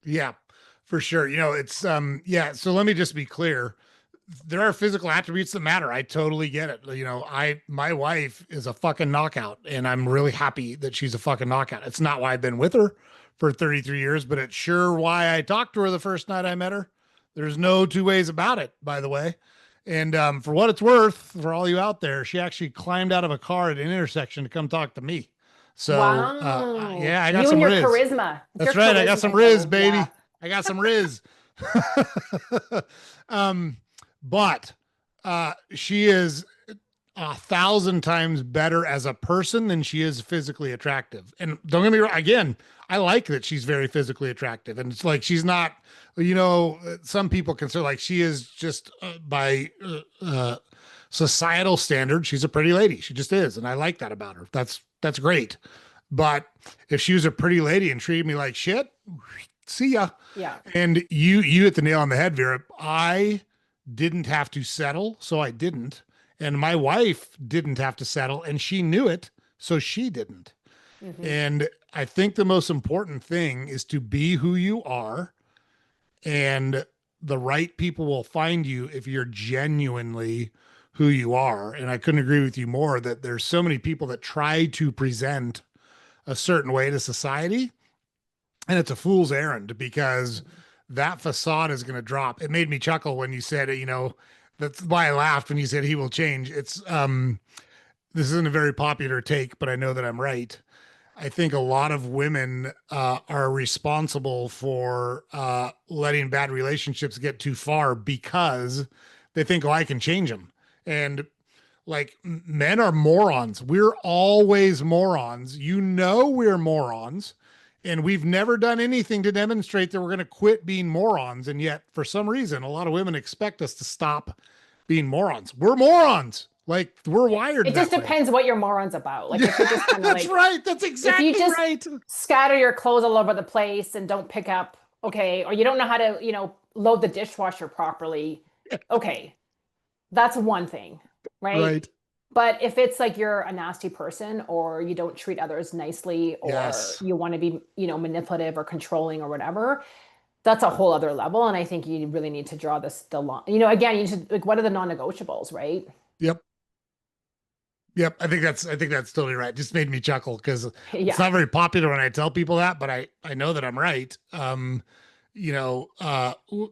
[SPEAKER 1] Yeah, for sure. Yeah. So let me just be clear. There are physical attributes that matter. I totally get it. My wife is a fucking knockout, and I'm really happy that she's a fucking knockout. It's not why I've been with her for 33 years, but it's sure why I talked to her the first night I met her. There's no two ways about it, by the way. And for what it's worth, for all you out there, she actually climbed out of a car at an intersection to come talk to me. So
[SPEAKER 2] Wow.
[SPEAKER 1] yeah, I got
[SPEAKER 2] You and
[SPEAKER 1] some
[SPEAKER 2] your
[SPEAKER 1] riz.
[SPEAKER 2] charisma. Your
[SPEAKER 1] That's right. I got some
[SPEAKER 2] charisma,
[SPEAKER 1] riz,
[SPEAKER 2] Joe.
[SPEAKER 1] baby.
[SPEAKER 2] Yeah.
[SPEAKER 1] I got some riz. um, but she is 1,000 times better as a person than she is physically attractive. And don't get me wrong, again, I like that she's very physically attractive. And it's like, she's not, some people consider, like, she is just by societal standards, she's a pretty lady. She just is. And I like that about her. That's great. But if she was a pretty lady and treated me like shit, see ya.
[SPEAKER 2] Yeah.
[SPEAKER 1] And you hit the nail on the head, Vera. I didn't have to settle, so I didn't. And my wife didn't have to settle, and she knew it, so she didn't.
[SPEAKER 2] Mm-hmm.
[SPEAKER 1] And I think the most important thing is to be who you are, and the right people will find you if you're genuinely who you are. And I couldn't agree with you more that there's so many people that try to present a certain way to society, and it's a fool's errand, because that facade is going to drop. It made me chuckle when you said, that's why I laughed when you said he will change. This isn't a very popular take, but I know that I'm right. I think a lot of women are responsible for letting bad relationships get too far because they think, oh, I can change them. And like men are morons. We're always morons. We're morons. And we've never done anything to demonstrate that we're going to quit being morons. And yet, for some reason, a lot of women expect us to stop being morons. We're morons. Like we're wired
[SPEAKER 2] It just
[SPEAKER 1] that way.
[SPEAKER 2] depends what your moron's about. Like if you're just kind of
[SPEAKER 1] That's
[SPEAKER 2] like,
[SPEAKER 1] right. That's
[SPEAKER 2] if you
[SPEAKER 1] exactly
[SPEAKER 2] just
[SPEAKER 1] right.
[SPEAKER 2] scatter your clothes all over the place and don't pick up, okay, or you don't know how to, load the dishwasher properly, okay, that's one thing, right?
[SPEAKER 1] Right.
[SPEAKER 2] But if it's like you're a nasty person or you don't treat others nicely or
[SPEAKER 1] Yes.
[SPEAKER 2] you want to be, manipulative or controlling or whatever, that's a whole other level. And I think you really need to draw the line. Again, you should like what are the non-negotiables, right?
[SPEAKER 1] Yep. Yep, I think that's totally right. Just made me chuckle because it's
[SPEAKER 2] Yeah.
[SPEAKER 1] not very popular when I tell people that, but I know that I'm right.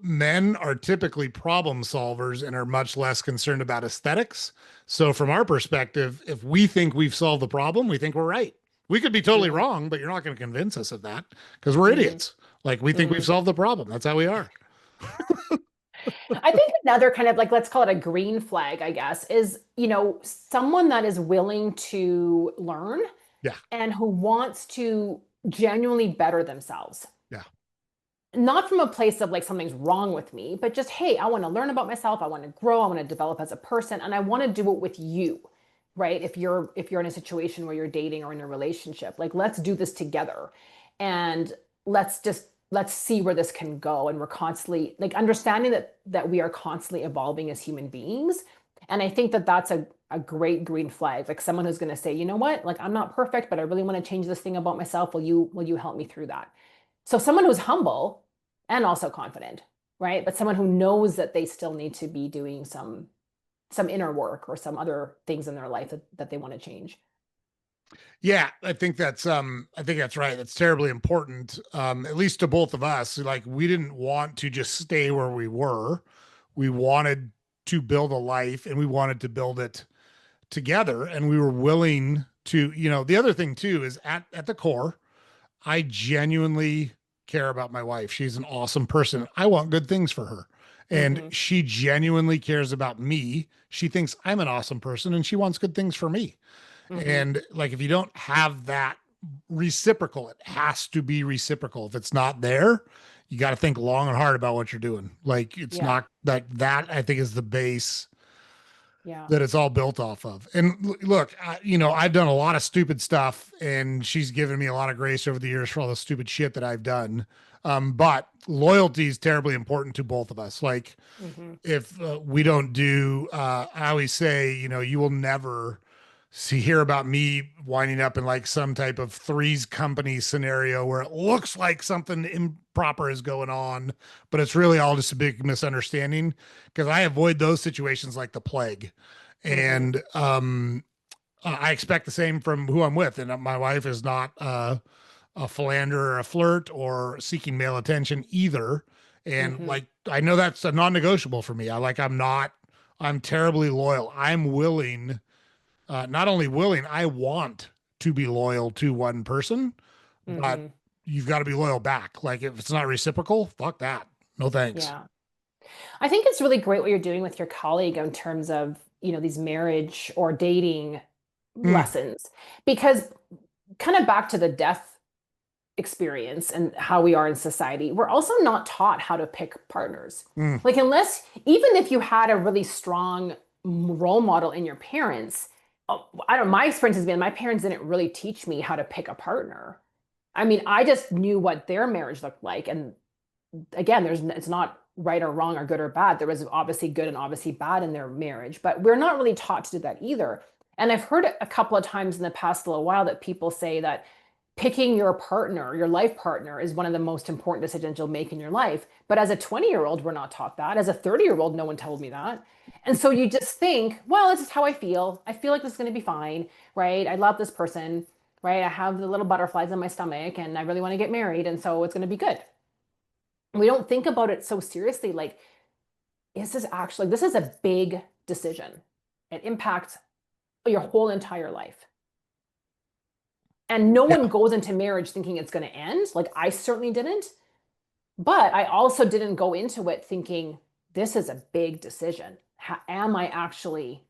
[SPEAKER 1] Men are typically problem solvers and are much less concerned about aesthetics. So from our perspective, if we think we've solved the problem, we think we're right. We could be totally
[SPEAKER 2] Mm-hmm.
[SPEAKER 1] wrong, but you're not going to convince us of that because we're
[SPEAKER 2] Mm-hmm.
[SPEAKER 1] idiots. Like we think we've
[SPEAKER 2] Mm-hmm.
[SPEAKER 1] solved the problem. That's how we are.
[SPEAKER 2] I think another kind of like, let's call it a green flag, I guess, is, someone that is willing to learn
[SPEAKER 1] Yeah.
[SPEAKER 2] and who wants to genuinely better themselves.
[SPEAKER 1] Yeah.
[SPEAKER 2] Not from a place of like something's wrong with me, but just, hey, I want to learn about myself. I want to grow. I want to develop as a person, and I want to do it with you, right? If you're in a situation where you're dating or in a relationship, like let's do this together, and let's see where this can go. And we're constantly like understanding that we are constantly evolving as human beings, and I think that that's a great green flag, like someone who's going to say, you know what, like I'm not perfect, but I really want to change this thing about myself. Will you help me through that? So someone who's humble and also confident, right? But someone who knows that they still need to be doing some inner work or some other things in their life that they want to change.
[SPEAKER 1] Yeah, I think that's right. That's terribly important. At least to both of us. Like we didn't want to just stay where we were. We wanted to build a life and we wanted to build it together. And we were willing to, the other thing too is at the core, I genuinely care about my wife. She's an awesome person. I want good things for her. And
[SPEAKER 2] Mm-hmm.
[SPEAKER 1] she genuinely cares about me. She thinks I'm an awesome person and she wants good things for me.
[SPEAKER 2] Mm-hmm.
[SPEAKER 1] And like, if you don't have that reciprocal, it has to be reciprocal. If it's not there, you got to think long and hard about what you're doing. Like, it's
[SPEAKER 2] Yeah.
[SPEAKER 1] not like that, I think is the base
[SPEAKER 2] Yeah.
[SPEAKER 1] that it's all built off of. And look, I've done a lot of stupid stuff and she's given me a lot of grace over the years for all the stupid shit that I've done. But loyalty is terribly important to both of us. Like,
[SPEAKER 2] Mm-hmm.
[SPEAKER 1] if we don't do, I always say, you will never hear about me winding up in like some type of Three's Company scenario where it looks like something improper is going on, but it's really all just a big misunderstanding because I avoid those situations like the plague.
[SPEAKER 2] Mm-hmm.
[SPEAKER 1] And I expect the same from who I'm with. And my wife is not a philanderer or a flirt or seeking male attention either. And
[SPEAKER 2] Mm-hmm.
[SPEAKER 1] like, I know that's a non-negotiable for me. I'm terribly loyal. I'm willing, not only willing, I want to be loyal to one person, but
[SPEAKER 2] Mm-hmm.
[SPEAKER 1] you've got to be loyal back. Like, if it's not reciprocal, fuck that. No thanks.
[SPEAKER 2] Yeah. I think it's really great what you're doing with your colleague in terms of, these marriage or dating
[SPEAKER 1] Mm,
[SPEAKER 2] lessons, because kind of back to the death experience and how we are in society, we're also not taught how to pick partners.
[SPEAKER 1] mm,
[SPEAKER 2] Like, unless, even if you had a really strong role model in your parents, I don't, my experience has been my parents didn't really teach me how to pick a partner. I mean, I just knew what their marriage looked like. And again, it's not right or wrong or good or bad. There was obviously good and obviously bad in their marriage, but we're not really taught to do that either. And I've heard a couple of times in the past little while that people say that picking your partner, your life partner, is one of the most important decisions you'll make in your life. But as a 20-year-old, we're not taught that. As a 30-year-old, no one told me that. And so you just think, well, this is how I feel. I feel like this is going to be fine, right? I love this person, right? I have the little butterflies in my stomach and I really want to get married. And so it's going to be good. We don't think about it so seriously. Like, this is a big decision. It impacts your whole entire life. And no
[SPEAKER 1] Yeah.
[SPEAKER 2] one goes into marriage thinking it's going to end. Like, I certainly didn't. But I also didn't go into it thinking this is a big decision. Am I actually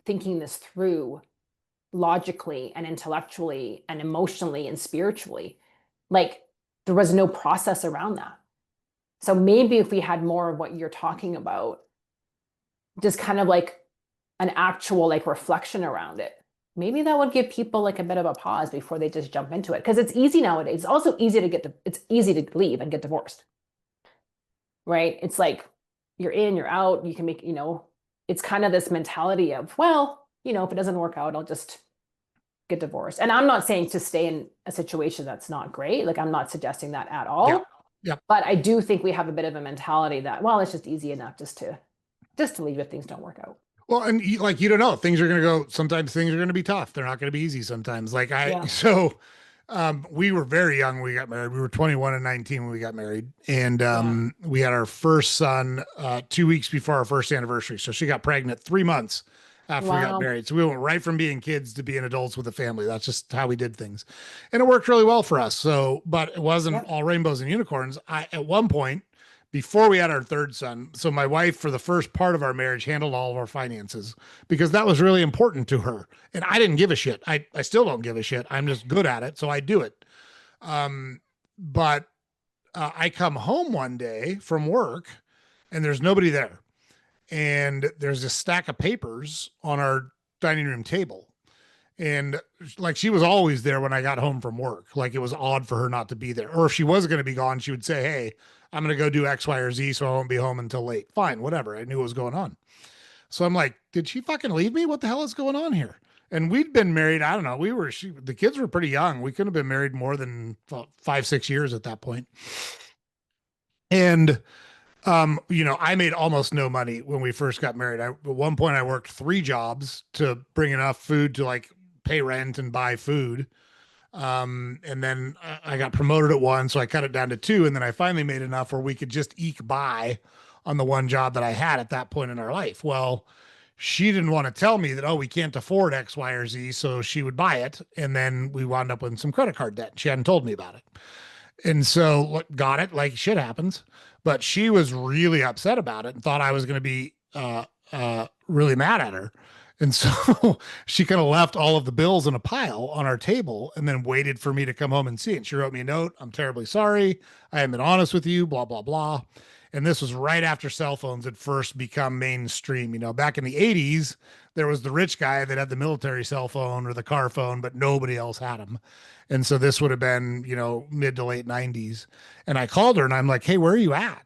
[SPEAKER 2] thinking this through logically and intellectually and emotionally and spiritually? Like, there was no process around that. So maybe if we had more of what you're talking about, just kind of like an actual like reflection around it, maybe that would give people like a bit of a pause before they just jump into it. Because it's easy nowadays. It's also easy to it's easy to leave and get divorced, right? It's like you're in, you're out, you can make, it's kind of this mentality of, well, if it doesn't work out, I'll just get divorced. And I'm not saying to stay in a situation that's not great. Like I'm not suggesting that at
[SPEAKER 1] Yeah.
[SPEAKER 2] all.
[SPEAKER 1] Yeah.
[SPEAKER 2] But I do think we have a bit of a mentality that, well, it's just easy enough just to leave if things don't work out.
[SPEAKER 1] Well, and like, you don't know, things are going to go, sometimes things are going to be tough. They're not going to be easy sometimes. Like
[SPEAKER 2] Yeah.
[SPEAKER 1] we were very young when we got married. We were 21 and 19 when we got married. And
[SPEAKER 2] Yeah.
[SPEAKER 1] we had our first son 2 weeks before our first anniversary. So she got pregnant 3 months after we got
[SPEAKER 2] Wow.
[SPEAKER 1] married. So we went right from being kids to being adults with a family. That's just how we did things. And it worked really well for us. So, but it wasn't
[SPEAKER 2] Yep.
[SPEAKER 1] all rainbows and unicorns. At one point, before we had our third son, so my wife, for the first part of our marriage, handled all of our finances because that was really important to her. And I didn't give a shit. I still don't give a shit. I'm just good at it. So I do it. But I come home one day from work and there's nobody there. And there's a stack of papers on our dining room table. And like she was always there when I got home from work. Like it was odd for her not to be there. Or if she was going to be gone, she would say, "Hey, I'm going to go do X, Y, or Z, so I won't be home until late." Fine, whatever. I knew what was going on. So I'm like, "Did she fucking leave me? What the hell is going on here?" And we'd been married. I don't know. The kids were pretty young. We couldn't have been married more than 5, 6 years at that point. And I made almost no money when we first got married. At one point I worked 3 jobs to bring enough food to like pay rent and buy food. And then I got promoted at one, so I cut it down to two. And then I finally made enough where we could just eke by on the one job that I had at that point in our life. Well, she didn't want to tell me that, oh, we can't afford X, Y, or Z. So she would buy it. And then we wound up with some credit card debt. She hadn't told me about it. And so got it, like shit happens. But she was really upset about it and thought I was going to be really mad at her. And so she kind of left all of the bills in a pile on our table and then waited for me to come home and see it. And she wrote me a note. "I'm terribly sorry. I haven't been honest with you, blah, blah, blah." And this was right after cell phones had first become mainstream. Back in the 80s, there was the rich guy that had the military cell phone or the car phone, but nobody else had them. And so this would have been, mid to late 90s. And I called her and I'm like, "Hey, where are you at?"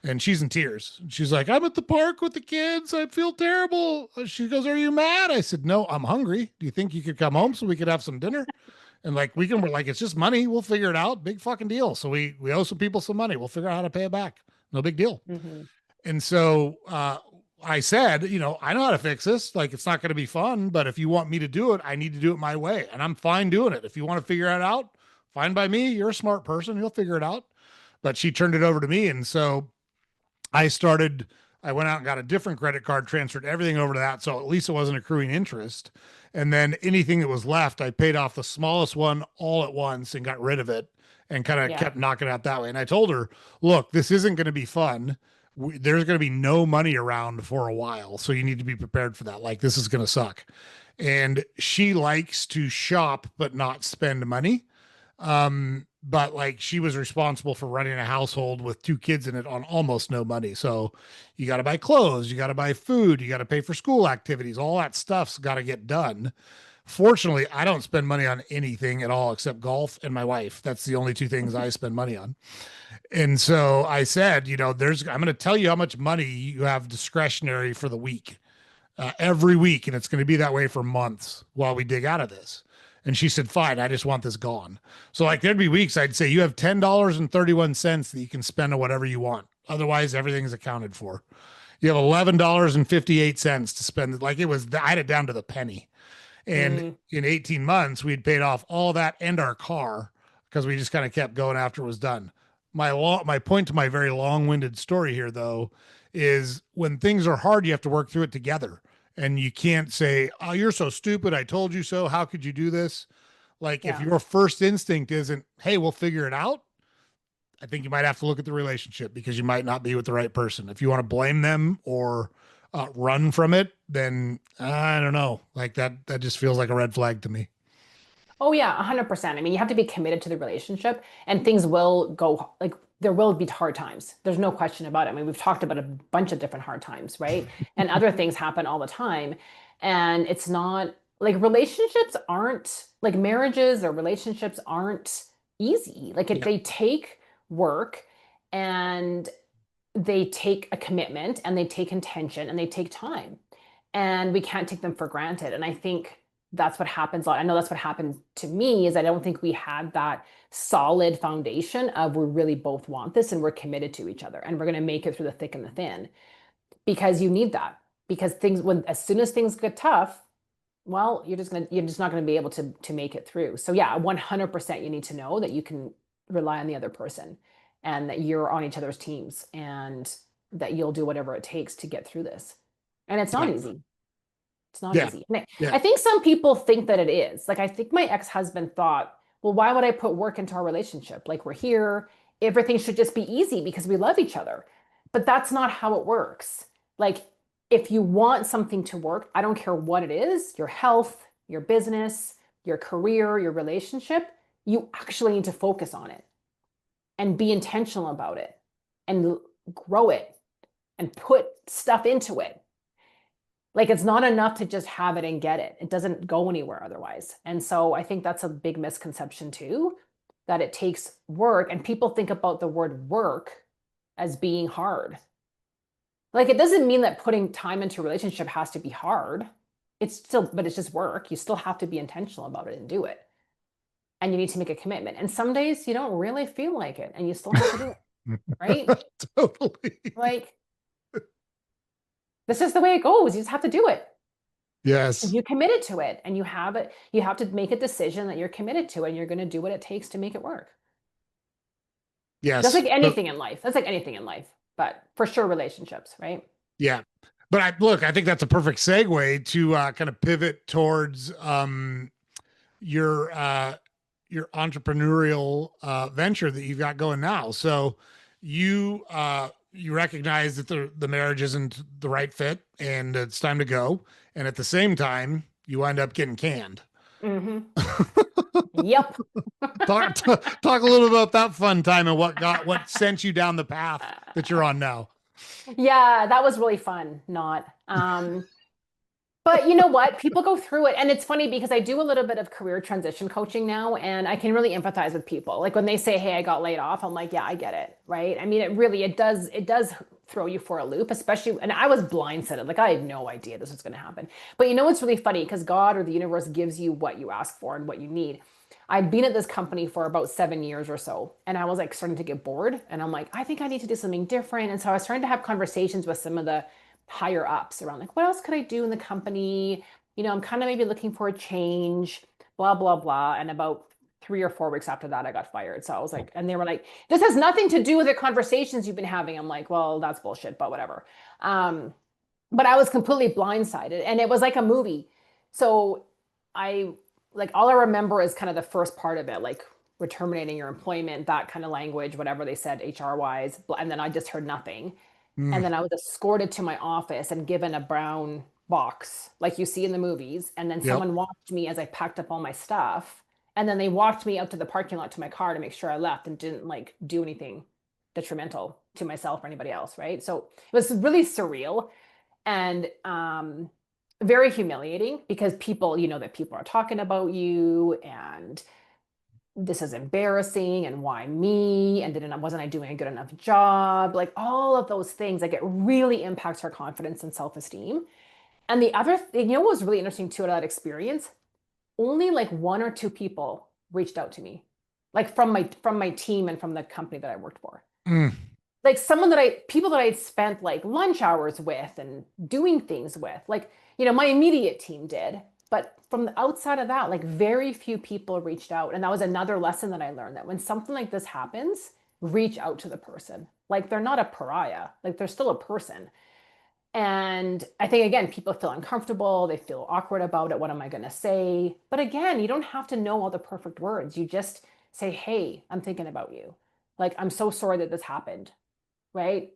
[SPEAKER 1] And she's in tears. She's like, "I'm at the park with the kids. I feel terrible." She goes, "Are you mad?" I said, "No, I'm hungry. Do you think you could come home so we could have some dinner?" And like we're like, "It's just money. We'll figure it out. Big fucking deal." So we owe some people some money. We'll figure out how to pay it back. No big deal.
[SPEAKER 2] Mm-hmm.
[SPEAKER 1] And so I said, "I know how to fix this. Like it's not going to be fun, but if you want me to do it, I need to do it my way. And I'm fine doing it. If you want to figure it out, fine by me. You're a smart person. You'll figure it out." But she turned it over to me. And so I started, I went out and got a different credit card, transferred everything over to that. So at least it wasn't accruing interest. And then anything that was left, I paid off the smallest one all at once and got rid of it and kind of
[SPEAKER 2] Yeah.
[SPEAKER 1] kept knocking out that way. And I told her, "Look, this isn't going to be fun. There's going to be no money around for a while. So you need to be prepared for that. Like this is going to suck." And she likes to shop, but not spend money. But like she was responsible for running a household with 2 kids in it on almost no money. So you got to buy clothes, you got to buy food, you got to pay for school activities, all that stuff's got to get done. Fortunately, I don't spend money on anything at all except golf and my wife. That's the only 2 things I spend money on. And so I said, I'm going to tell you how much money you have discretionary for the week, every week. And it's going to be that way for months while we dig out of this. And she said, "Fine, I just want this gone." So like there'd be weeks I'd say, "You have $10.31 that you can spend on whatever you want. Otherwise, everything's accounted for. You have $11.58 to spend." Like I had it down to the penny. And
[SPEAKER 2] Mm.
[SPEAKER 1] in 18 months, we'd paid off all that and our car because we just kind of kept going after it was done. my point to my very long-winded story here though is when things are hard, you have to work through it together. And you can't say, "Oh, you're so stupid. I told you so. How could you do this?" Like if
[SPEAKER 2] Yeah.
[SPEAKER 1] your first instinct isn't, "Hey, we'll figure it out," I think you might have to look at the relationship because you might not be with the right person. If you want to blame them or run from it, then I don't know. Like that just feels like a red flag to me.
[SPEAKER 2] Oh yeah, 100%. I mean, you have to be committed to the relationship and things will go like there will be hard times. There's no question about it. I mean, we've talked about a bunch of different hard times, right? And other things happen all the time. And it's not like relationships aren't like marriages or relationships aren't easy. Like
[SPEAKER 1] Yeah.
[SPEAKER 2] they take work and they take a commitment and they take intention and they take time. And we can't take them for granted. And I think that's what happens a lot. I know that's what happened to me is I don't think we had that solid foundation of we really both want this and we're committed to each other and we're going to make it through the thick and the thin because you need that because things when as soon as things get tough, well, you're just not going to be able to make it through. So yeah, 100% you need to know that you can rely on the other person and that you're on each other's teams and that you'll do whatever it takes to get through this. And it's not
[SPEAKER 1] Yeah.
[SPEAKER 2] easy. It's not
[SPEAKER 1] Yeah.
[SPEAKER 2] easy. And
[SPEAKER 1] Yeah.
[SPEAKER 2] I think some people think that it is. Like I think my ex-husband thought, well, why would I put work into our relationship? Like we're here, everything should just be easy because we love each other. But that's not how it works. Like if you want something to work, I don't care what it is, your health, your business, your career, your relationship, you actually need to focus on it and be intentional about it and grow it and put stuff into it. Like it's not enough to just have it and get it. It doesn't go anywhere otherwise. And so I think that's a big misconception too, that it takes work. And people think about the word work as being hard. Like it doesn't mean that putting time into a relationship has to be hard. It's still, but it's just work. You still have to be intentional about it and do it. And you need to make a commitment. And some days you don't really feel like it and you still have to do it, right?
[SPEAKER 1] Totally.
[SPEAKER 2] Like this is the way it goes. You just have to do it.
[SPEAKER 1] Yes.
[SPEAKER 2] You committed to it and you have to make a decision that you're committed to and you're going to do what it takes to make it work. That's
[SPEAKER 1] Yes.
[SPEAKER 2] like anything in life. That's like anything in life, but for sure relationships, right?
[SPEAKER 1] Yeah. But I think that's a perfect segue to kind of pivot towards your your entrepreneurial venture that you've got going now. So you recognize that the marriage isn't the right fit and it's time to go. And at the same time, you end up getting canned.
[SPEAKER 2] Mm-hmm. Yep.
[SPEAKER 1] Talk a little about that fun time and what sent you down the path that you're on now.
[SPEAKER 2] Yeah, that was really fun. Not. But you know what? People go through it. And it's funny because I do a little bit of career transition coaching now, and I can really empathize with people. Like when they say, "Hey, I got laid off," I'm like, "Yeah, I get it." Right? I mean, it does throw you for a loop, especially, and I was blindsided. Like I had no idea this was going to happen. But you know what's really funny? Because God or the universe gives you what you ask for and what you need. I'd been at this company for about 7 years or so, and I was like starting to get bored. And I'm like, I think I need to do something different. And so I was trying to have conversations with some of the higher ups around like what else could I do in the company? You know, I'm kind of maybe looking for a change, blah, blah, blah. And about 3 or 4 weeks after that, I got fired. So I was like, and they were like, this has nothing to do with the conversations you've been having. I'm like, well, that's bullshit, but whatever. Um, but I was completely blindsided and it was like a movie. So I like all I remember is kind of the first part of it, like we're terminating your employment, that kind of language, whatever they said HR wise. And then I just heard nothing.
[SPEAKER 1] Mm,
[SPEAKER 2] And then I was escorted to my office and given a brown box, like you see in the movies. And then
[SPEAKER 1] yep.
[SPEAKER 2] someone watched me as I packed up all my stuff. And then they walked me out to the parking lot to my car to make sure I left and didn't like do anything detrimental to myself or anybody else. Right. So it was really surreal and very humiliating because people, you know, that people are talking about you and this is embarrassing and why me and didn't wasn't I doing a good enough job, like all of those things, like it really impacts her confidence and self-esteem. And the other thing, you know what was really interesting too about that experience, only like 1 or 2 people reached out to me, like from my team and from the company that I worked for,
[SPEAKER 1] Mm,
[SPEAKER 2] like someone that I people that I'd spent like lunch hours with and doing things with, like, you know, my immediate team did. But from the outside of that, like very few people reached out. And that was another lesson that I learned that when something like this happens, reach out to the person. Like they're not a pariah, like they're still a person. And I think, again, people feel uncomfortable. They feel awkward about it. What am I going to say? But again, you don't have to know all the perfect words. You just say, hey, I'm thinking about you. Like, I'm so sorry that this happened, right?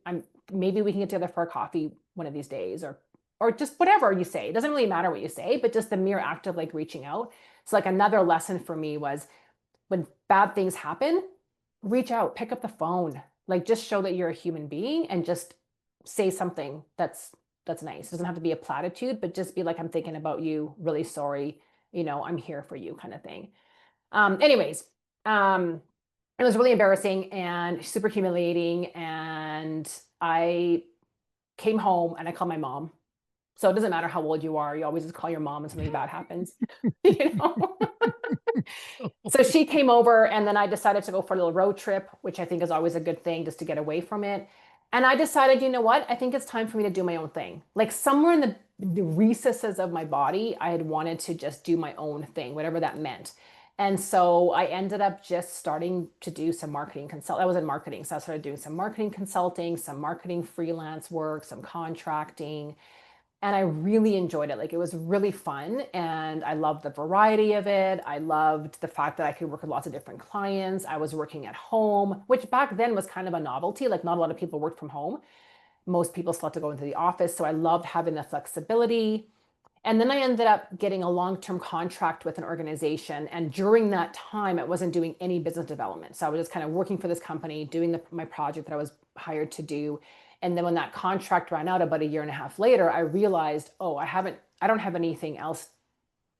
[SPEAKER 2] Maybe we can get together for a coffee one of these days, or just whatever you say. It doesn't really matter what you say, but just the mere act of like reaching out. So like another lesson for me was when bad things happen, reach out, pick up the phone, like just show that you're a human being and just say something that's nice. It doesn't have to be a platitude, but just be like, I'm thinking about you, really sorry, I'm here for you kind of thing. Anyways, it was really embarrassing and super humiliating. And I came home and I called my mom. So it doesn't matter how old you are, you always just call your mom when something bad happens. you know? So she came over, and then I decided to go for a little road trip, which I think is always a good thing just to get away from it. And I decided, you know what? I think it's time for me to do my own thing. Like somewhere in the recesses of my body, I had wanted to just do my own thing, whatever that meant. And so I ended up just starting to do some marketing consult. I was in marketing, so I started doing some marketing consulting, some marketing freelance work, some contracting, and I really enjoyed it. Like it was really fun, and I loved the variety of it. I loved the fact that I could work with lots of different clients. I was working at home, which back then was kind of a novelty. Like not a lot of people worked from home. Most people still had to go into the office. So I loved having the flexibility. And then I ended up getting a long-term contract with an organization. And during that time, I wasn't doing any business development. So I was just kind of working for this company, doing my project that I was hired to do. And then when that contract ran out about a year and a half later, I realized, oh, I don't have anything else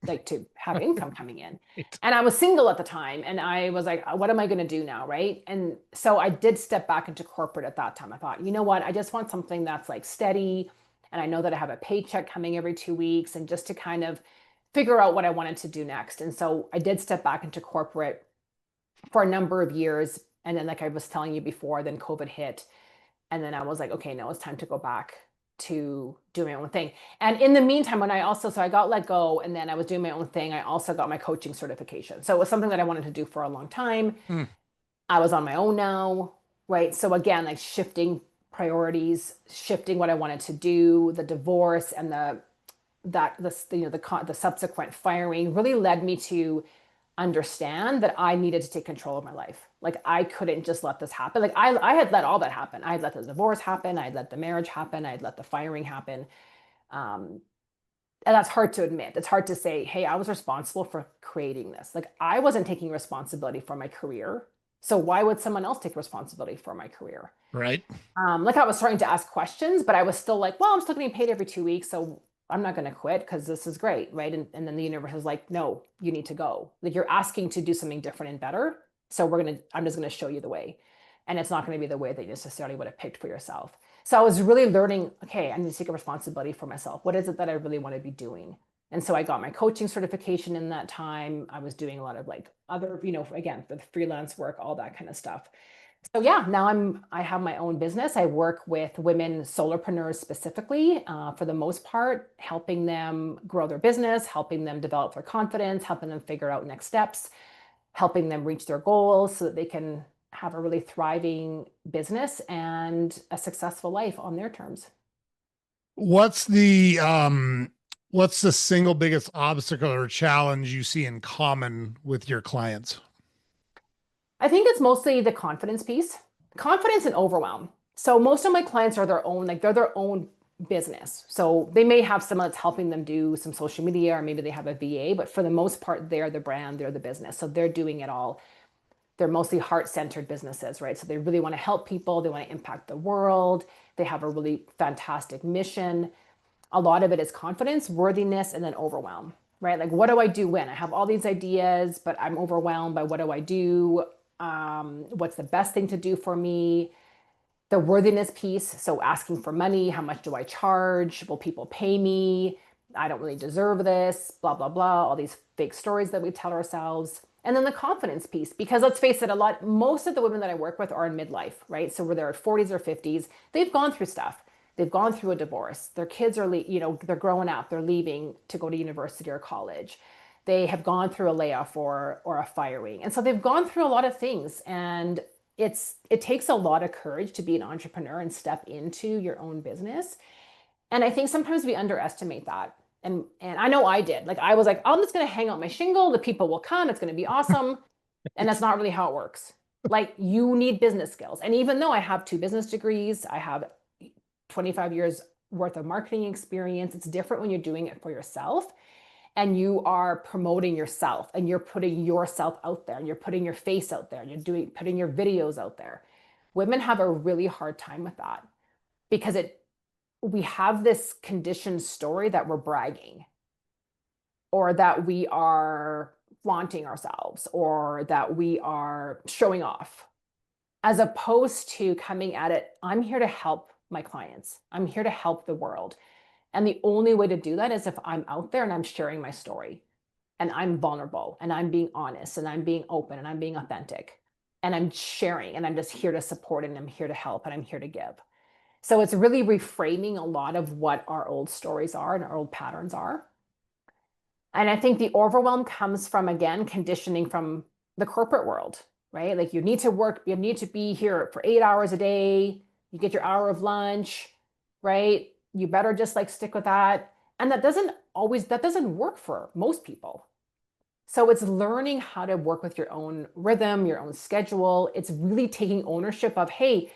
[SPEAKER 2] like to have income coming in.
[SPEAKER 1] Right.
[SPEAKER 2] And I was single at the time, and I was like, what am I going to do now, right? And so I did step back into corporate at that time. I thought, you know what? I just want something that's like steady, and I know that I have a paycheck coming every 2 weeks, and just to kind of figure out what I wanted to do next. And so I did step back into corporate for a number of years. And then, like I was telling you before, then COVID hit. And then I was like, okay, now it's time to go back to do my own thing. And in the meantime, so I got let go, and then I was doing my own thing. I also got my coaching certification. So it was something that I wanted to do for a long time.
[SPEAKER 1] Hmm.
[SPEAKER 2] I was on my own now, right? So again, like shifting priorities, shifting what I wanted to do, the divorce and the subsequent firing really led me to understand that I needed to take control of my life. Like I couldn't just let this happen. Like I had let all that happen. I had let the divorce happen. I had let the marriage happen. I had let the firing happen. Um, and that's hard to admit. It's hard to say, hey, I was responsible for creating this. Like I wasn't taking responsibility for my career. So why would someone else take responsibility for my career?
[SPEAKER 1] Right.
[SPEAKER 2] Like I was starting to ask questions, but I was still like, well, I'm still getting paid every 2 weeks. So I'm not going to quit because this is great. Right. And then the universe is like, no, you need to go. Like you're asking to do something different and better. So I'm just going to show you the way. And it's not going to be the way that you necessarily would have picked for yourself. So I was really learning, okay, I need to take a responsibility for myself. What is it that I really want to be doing? And so I got my coaching certification in that time. I was doing a lot of like other, again, the freelance work, all that kind of stuff. So yeah, now I have my own business. I work with women solopreneurs specifically, for the most part, helping them grow their business, helping them develop their confidence, helping them figure out next steps, helping them reach their goals so that they can have a really thriving business and a successful life on their terms.
[SPEAKER 1] What's the single biggest obstacle or challenge you see in common with your clients?
[SPEAKER 2] I think it's mostly the confidence piece, confidence and overwhelm. So most of my clients are they're their own business. So they may have someone that's helping them do some social media, or maybe they have a VA, but for the most part, they're the brand, they're the business. So they're doing it all. They're mostly heart-centered businesses, right? So they really want to help people. They want to impact the world. They have a really fantastic mission. A lot of it is confidence, worthiness, and then overwhelm, right? Like, what do I do when I have all these ideas, but I'm overwhelmed by what do I do? What's the best thing to do for me? The worthiness piece. So asking for money, how much do I charge? Will people pay me? I don't really deserve this, blah, blah, blah. All these fake stories that we tell ourselves. And then the confidence piece, because let's face it, most of the women that I work with are in midlife, right? So where they're at 40s or 50s, they've gone through stuff. They've gone through a divorce. Their kids are, they're growing up. They're leaving to go to university or college. They have gone through a layoff or a firing. And so they've gone through a lot of things. And it takes a lot of courage to be an entrepreneur and step into your own business. And I think sometimes we underestimate that. And I know I did. Like I was like, I'm just going to hang out my shingle, the people will come, it's going to be awesome. And that's not really how it works. Like you need business skills. And even though I have 2 business degrees, I have 25 years worth of marketing experience, it's different when you're doing it for yourself and you are promoting yourself and you're putting yourself out there and you're putting your face out there and putting your videos out there. Women have a really hard time with that because we have this conditioned story that we're bragging or that we are flaunting ourselves or that we are showing off, as opposed to coming at it, I'm here to help my clients. I'm here to help the world. And the only way to do that is if I'm out there and I'm sharing my story and I'm vulnerable and I'm being honest and I'm being open and I'm being authentic and I'm sharing and I'm just here to support and I'm here to help and I'm here to give. So it's really reframing a lot of what our old stories are and our old patterns are. And I think the overwhelm comes from, again, conditioning from the corporate world, right? Like you need to work, you need to be here for 8 hours a day. You get your hour of lunch, right? You better just like stick with that. And that doesn't work for most people. So it's learning how to work with your own rhythm, your own schedule. It's really taking ownership of, hey,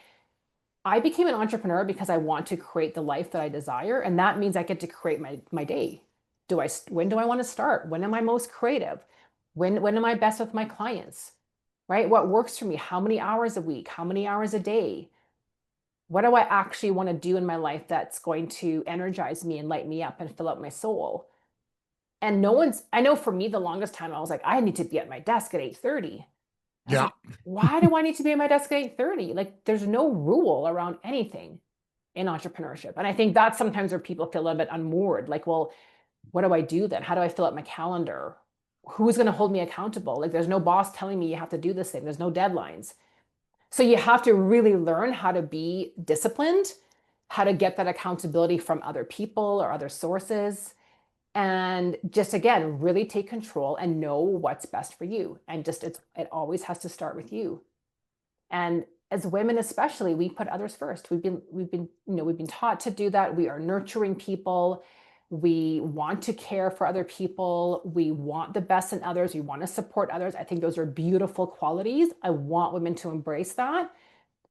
[SPEAKER 2] I became an entrepreneur because I want to create the life that I desire. And that means I get to create my day. When do I want to start? When am I most creative? When am I best with my clients? Right? What works for me? How many hours a week? How many hours a day? What do I actually want to do in my life that's going to energize me and light me up and fill up my soul? And I know for me, the longest time I was like, I need to be at my desk at 8:30. I was
[SPEAKER 1] Yeah.
[SPEAKER 2] like, why do I need to be at my desk at 8:30? Like there's no rule around anything in entrepreneurship. And I think that's sometimes where people feel a little bit unmoored. Like, well, what do I do then? How do I fill up my calendar? Who's going to hold me accountable? Like there's no boss telling me you have to do this thing. There's no deadlines. So you have to really learn how to be disciplined, how to get that accountability from other people or other sources, and just again, really take control and know what's best for you. And just it always has to start with you. And as women especially, we put others first. We've been taught to do that. We are nurturing people. We want to care for other people. We want the best in others. We want to support others. I think those are beautiful qualities. I want women to embrace that.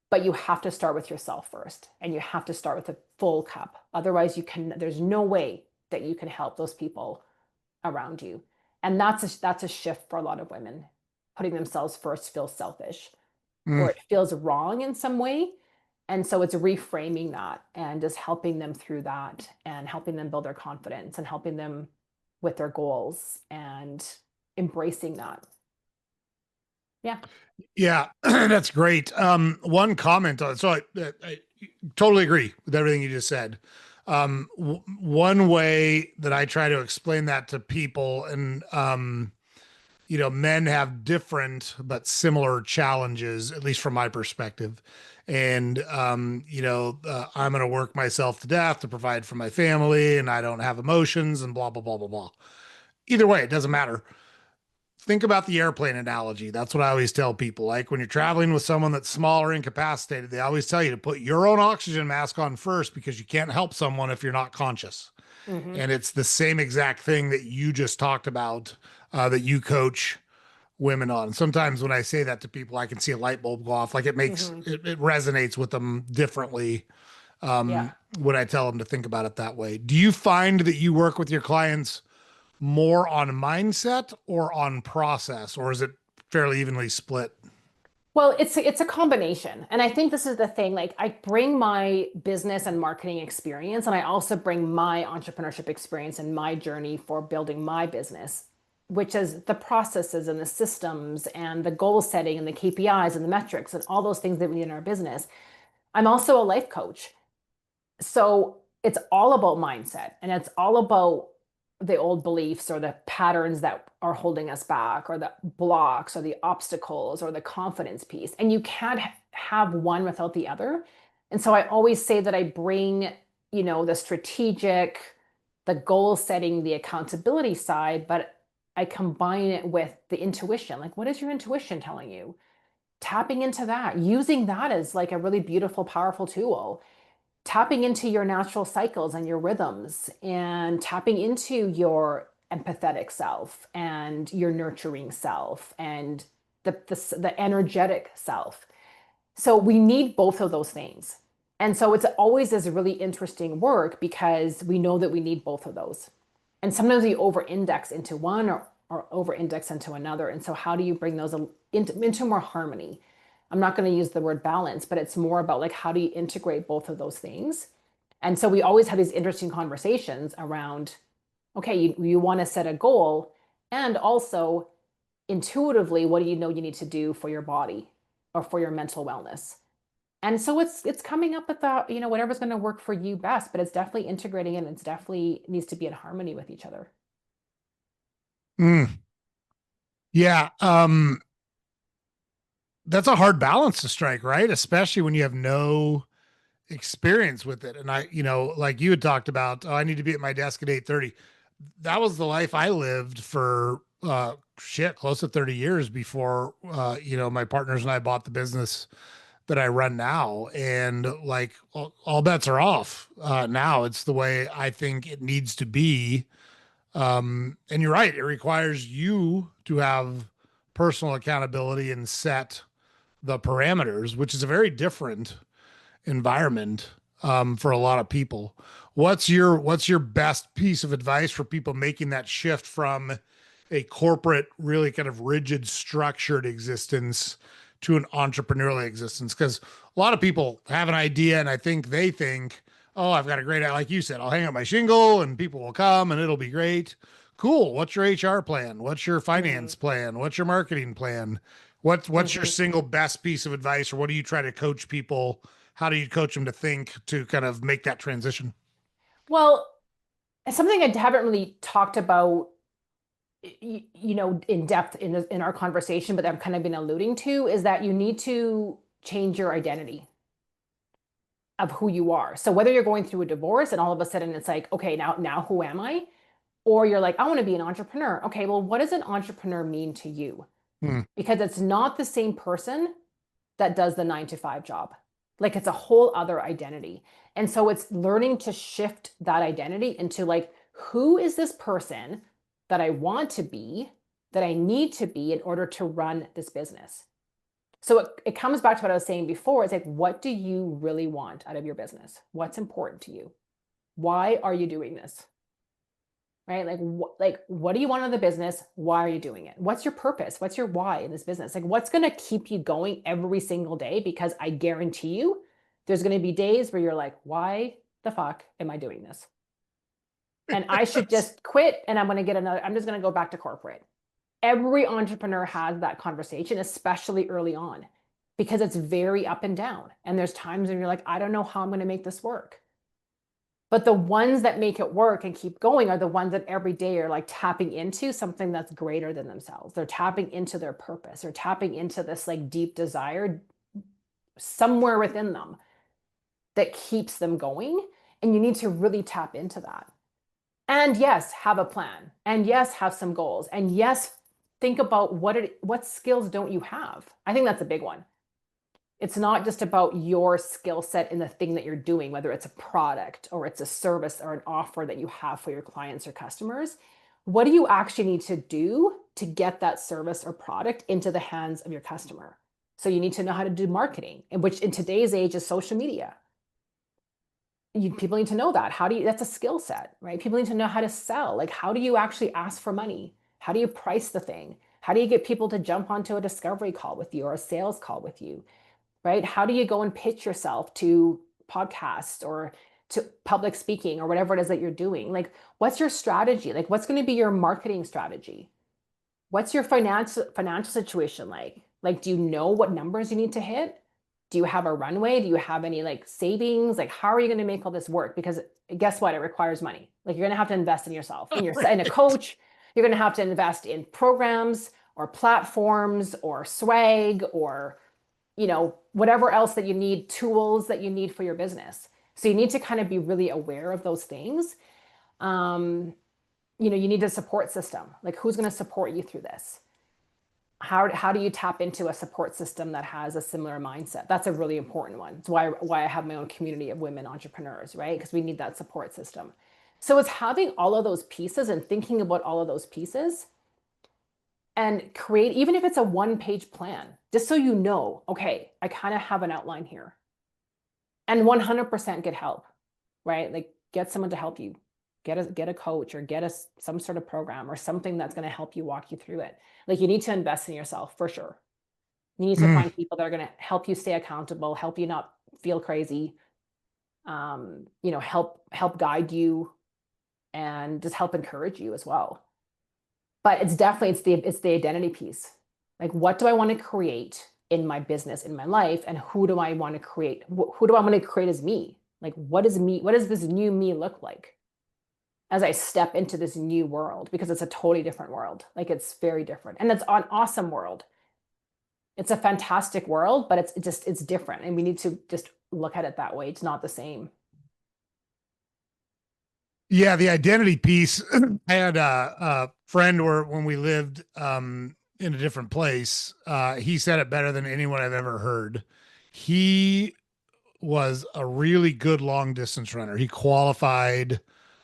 [SPEAKER 2] But you have to start with yourself first, and you have to start with a full cup. Otherwise, there's no way that you can help those people around you. And that's a shift for a lot of women. Putting themselves first feels selfish
[SPEAKER 1] Mm.
[SPEAKER 2] or it feels wrong in some way. And so it's reframing that and just helping them through that and helping them build their confidence and helping them with their goals and embracing that. Yeah.
[SPEAKER 1] Yeah, that's great. One comment on so I totally agree with everything you just said. One way that I try to explain that to people, and men have different but similar challenges, at least from my perspective. And I'm going to work myself to death to provide for my family, and I don't have emotions, and blah blah blah blah blah. Either way, it doesn't matter. Think about the airplane analogy. That's what I always tell people. Like when you're traveling with someone that's small or incapacitated, they always tell you to put your own oxygen mask on first because you can't help someone if you're not conscious.
[SPEAKER 2] Mm-hmm.
[SPEAKER 1] And it's the same exact thing that you just talked about, that you coach women on. Sometimes when I say that to people, I can see a light bulb go off. Like
[SPEAKER 2] Mm-hmm.
[SPEAKER 1] it resonates with them differently,
[SPEAKER 2] Yeah.
[SPEAKER 1] when I tell them to think about it that way. Do you find that you work with your clients more on mindset or on process, or is it fairly evenly split?
[SPEAKER 2] Well, it's a combination. And I think this is the thing. Like I bring my business and marketing experience, and I also bring my entrepreneurship experience and my journey for building my business, which is the processes and the systems and the goal setting and the KPIs and the metrics and all those things that we need in our business. I'm also a life coach. So it's all about mindset and it's all about the old beliefs or the patterns that are holding us back or the blocks or the obstacles or the confidence piece. And you can't have one without the other. And so I always say that I bring, the strategic, the goal setting, the accountability side, but I combine it with the intuition. Like, what is your intuition telling you? tapping into that, using that as like a really beautiful, powerful tool, tapping into your natural cycles and your rhythms, and tapping into your empathetic self and your nurturing self and the energetic self. So we need both of those things. And so it's always this really interesting work because we know that we need both of those. And sometimes we over index into one or over index into another. And so how do you bring those into more harmony? I'm not going to use the word balance, but it's more about like how do you integrate both of those things? And so we always have these interesting conversations around, okay, you want to set a goal, and also intuitively, what do you know you need to do for your body or for your mental wellness? And so it's coming up with the, whatever's going to work for you best, but it's definitely integrating it. It's definitely needs to be in harmony with each other.
[SPEAKER 1] Mm, yeah. That's a hard balance to strike, right? Especially when you have no experience with it. And like you had talked about, oh, I need to be at my desk at 8:30. That was the life I lived for close to 30 years before my partners and I bought the business that I run now. And like all bets are off. Now it's the way I think it needs to be. And you're right, it requires you to have personal accountability and set the parameters, which is a very different environment for a lot of people. What's your best piece of advice for people making that shift from a corporate, really kind of rigid, structured existence to an entrepreneurial existence? Because a lot of people have an idea, and I think they think, "Oh, I've got a great, like you said, I'll hang up my shingle, and people will come, and it'll be great." Cool. What's your HR plan? What's your
[SPEAKER 2] Mm-hmm.
[SPEAKER 1] finance plan? What's your marketing plan? What's your
[SPEAKER 2] Mm-hmm.
[SPEAKER 1] single best piece of advice, or what do you try to coach people? How do you coach them to think to kind of make that transition?
[SPEAKER 2] Well, something I haven't really talked about, in depth in our conversation, but I've kind of been alluding to is that you need to change your identity of who you are. So whether you're going through a divorce and all of a sudden it's like, okay, now who am I? Or you're like, I want to be an entrepreneur. Okay, well, what does an entrepreneur mean to you?
[SPEAKER 1] Hmm.
[SPEAKER 2] Because it's not the same person that does the 9 to 5 job. Like it's a whole other identity. And so it's learning to shift that identity into like, who is this person that I want to be, that I need to be in order to run this business? So it comes back to what I was saying before. It's like, what do you really want out of your business? What's important to you? Why are you doing this? Right? Like what do you want out of the business? Why are you doing it? What's your purpose? What's your why in this business? Like what's going to keep you going every single day? Because I guarantee you there's going to be days where you're like, why the fuck am I doing this? And I should just quit and I'm just going to go back to corporate. Every entrepreneur has that conversation, especially early on, because it's very up and down. And there's times when you're like, I don't know how I'm going to make this work. But the ones that make it work and keep going are the ones that every day are like tapping into something that's greater than themselves. They're tapping into their purpose. They're tapping into this like deep desire somewhere within them that keeps them going. And you need to really tap into that. And yes, have a plan. And yes, have some goals. And yes, think about what skills don't you have? I think that's a big one. It's not just about your skill set in the thing that you're doing, whether it's a product or it's a service or an offer that you have for your clients or customers. What do you actually need to do to get that service or product into the hands of your customer? So you need to know how to do marketing, which in today's age is social media. People need to know that. That's a skill set, right? People need to know how to sell. Like, how do you actually ask for money? How do you price the thing? How do you get people to jump onto a discovery call with you or a sales call with you? Right? How do you go and pitch yourself to podcasts or to public speaking or whatever it is that you're doing? Like, what's your strategy? Like, what's going to be your marketing strategy? What's your financial situation like? Like, do you know what numbers you need to hit? Do you have a runway? Do you have any like savings? Like, how are you going to make all this work? Because guess what? It requires money. Like, you're going to have to invest in yourself, in a
[SPEAKER 1] Right.
[SPEAKER 2] coach. You're going to have to invest in programs or platforms or swag or whatever else that you need, tools that you need for your business. So you need to kind of be really aware of those things. Um, you need a support system. Like who's going to support you through this? how do you tap into a support system that has a similar mindset? That's a really important one. It's why I have my own community of women entrepreneurs, right? Because we need that support system. So it's having all of those pieces and thinking about all of those pieces and create, even if it's a one-page plan, just so you know, okay, I kind of have an outline here. And 100% get help, right? Like get someone to help you. Get a coach or get some sort of program or something that's going to help you walk you through it. Like you need to invest in yourself for sure. You need to
[SPEAKER 1] Mm.
[SPEAKER 2] find people that are going to help you stay accountable, help you not feel crazy, help guide you and just help encourage you as well. But it's definitely it's the identity piece. Like what do I want to create in my business, in my life, and who do I want to create? Who do I want to create as me? Like what is me? What does this new me look like as I step into this new world? Because it's a totally different world. Like it's very different, and it's an awesome world. It's a fantastic world, but it's different, and we need to just look at it that way. It's not the same.
[SPEAKER 1] Yeah, the identity piece. I had a friend where when we lived in a different place, he said it better than anyone I've ever heard. He was a really good long distance runner. He qualified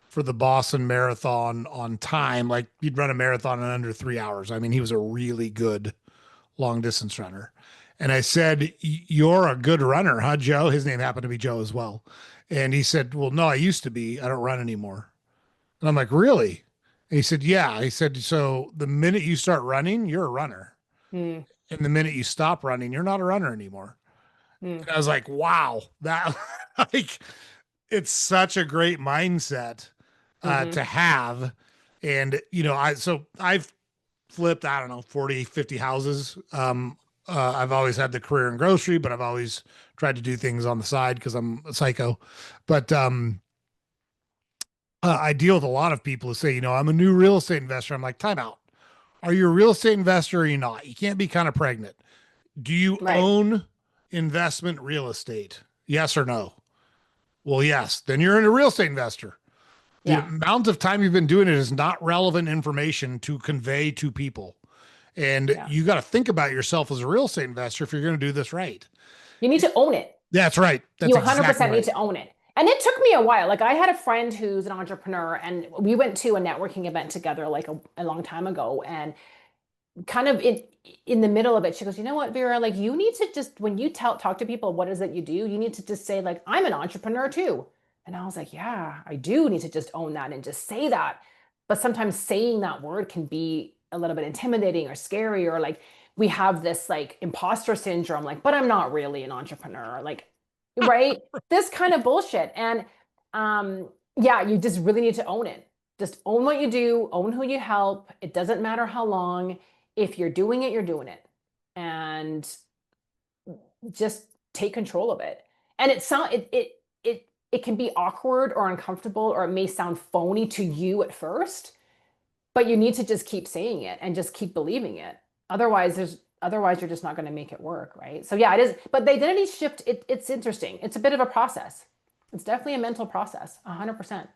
[SPEAKER 1] for the Boston Marathon on time. Like he'd run a marathon in under 3 hours. I mean, he was a really good long distance runner. And I said, "You're a good runner, huh, Joe?" His name happened to be Joe as well. And he said, "Well, no, I used to be. I don't run anymore." And I'm like, "Really?" And he said, "Yeah." He said, "So the minute you start running, you're a runner.
[SPEAKER 2] Mm,
[SPEAKER 1] And the minute you stop running, you're not a runner anymore."
[SPEAKER 2] mm,
[SPEAKER 1] And I was like, wow, that like it's such a great mindset
[SPEAKER 2] mm-hmm,
[SPEAKER 1] to have. And I've flipped, I don't know, 40, 50 houses. I've always had the career in grocery, but I've always tried to do things on the side because I'm a psycho. But I deal with a lot of people who say, I'm a new real estate investor. I'm like, time out. Are you a real estate investor or are you not? You can't be kind of pregnant. Do you
[SPEAKER 2] right.
[SPEAKER 1] own investment real estate? Yes or no? Well, yes. Then you're a real estate investor. The
[SPEAKER 2] Yeah.
[SPEAKER 1] amount of time you've been doing it is not relevant information to convey to people. And
[SPEAKER 2] Yeah.
[SPEAKER 1] you got to think about yourself as a real estate investor if you're going to do this right.
[SPEAKER 2] You need to own it.
[SPEAKER 1] That's right.
[SPEAKER 2] You
[SPEAKER 1] That's exactly
[SPEAKER 2] 100% need
[SPEAKER 1] right.
[SPEAKER 2] to own it. And it took me a while. Like I had a friend who's an entrepreneur and we went to a networking event together like a long time ago. And kind of in the middle of it, she goes, you know what, Vera, like you need to just, when you talk to people, what is it you do? You need to just say like, I'm an entrepreneur too. And I was like, yeah, I do need to just own that and just say that. But sometimes saying that word can be a little bit intimidating or scary, or like we have this like imposter syndrome, like, but I'm not really an entrepreneur, like, right? This kind of bullshit. And yeah, you just really need to own it. Just own what you do, own who you help. It doesn't matter how long. If you're doing it, you're doing it. And just take control of it. And it can be awkward or uncomfortable, or it may sound phony to you at first, but you need to just keep saying it and just keep believing it. Otherwise you're just not going to make it work, right? So yeah, it is. But the identity shift, it's interesting. It's a bit of a process. It's definitely a mental process, 100%.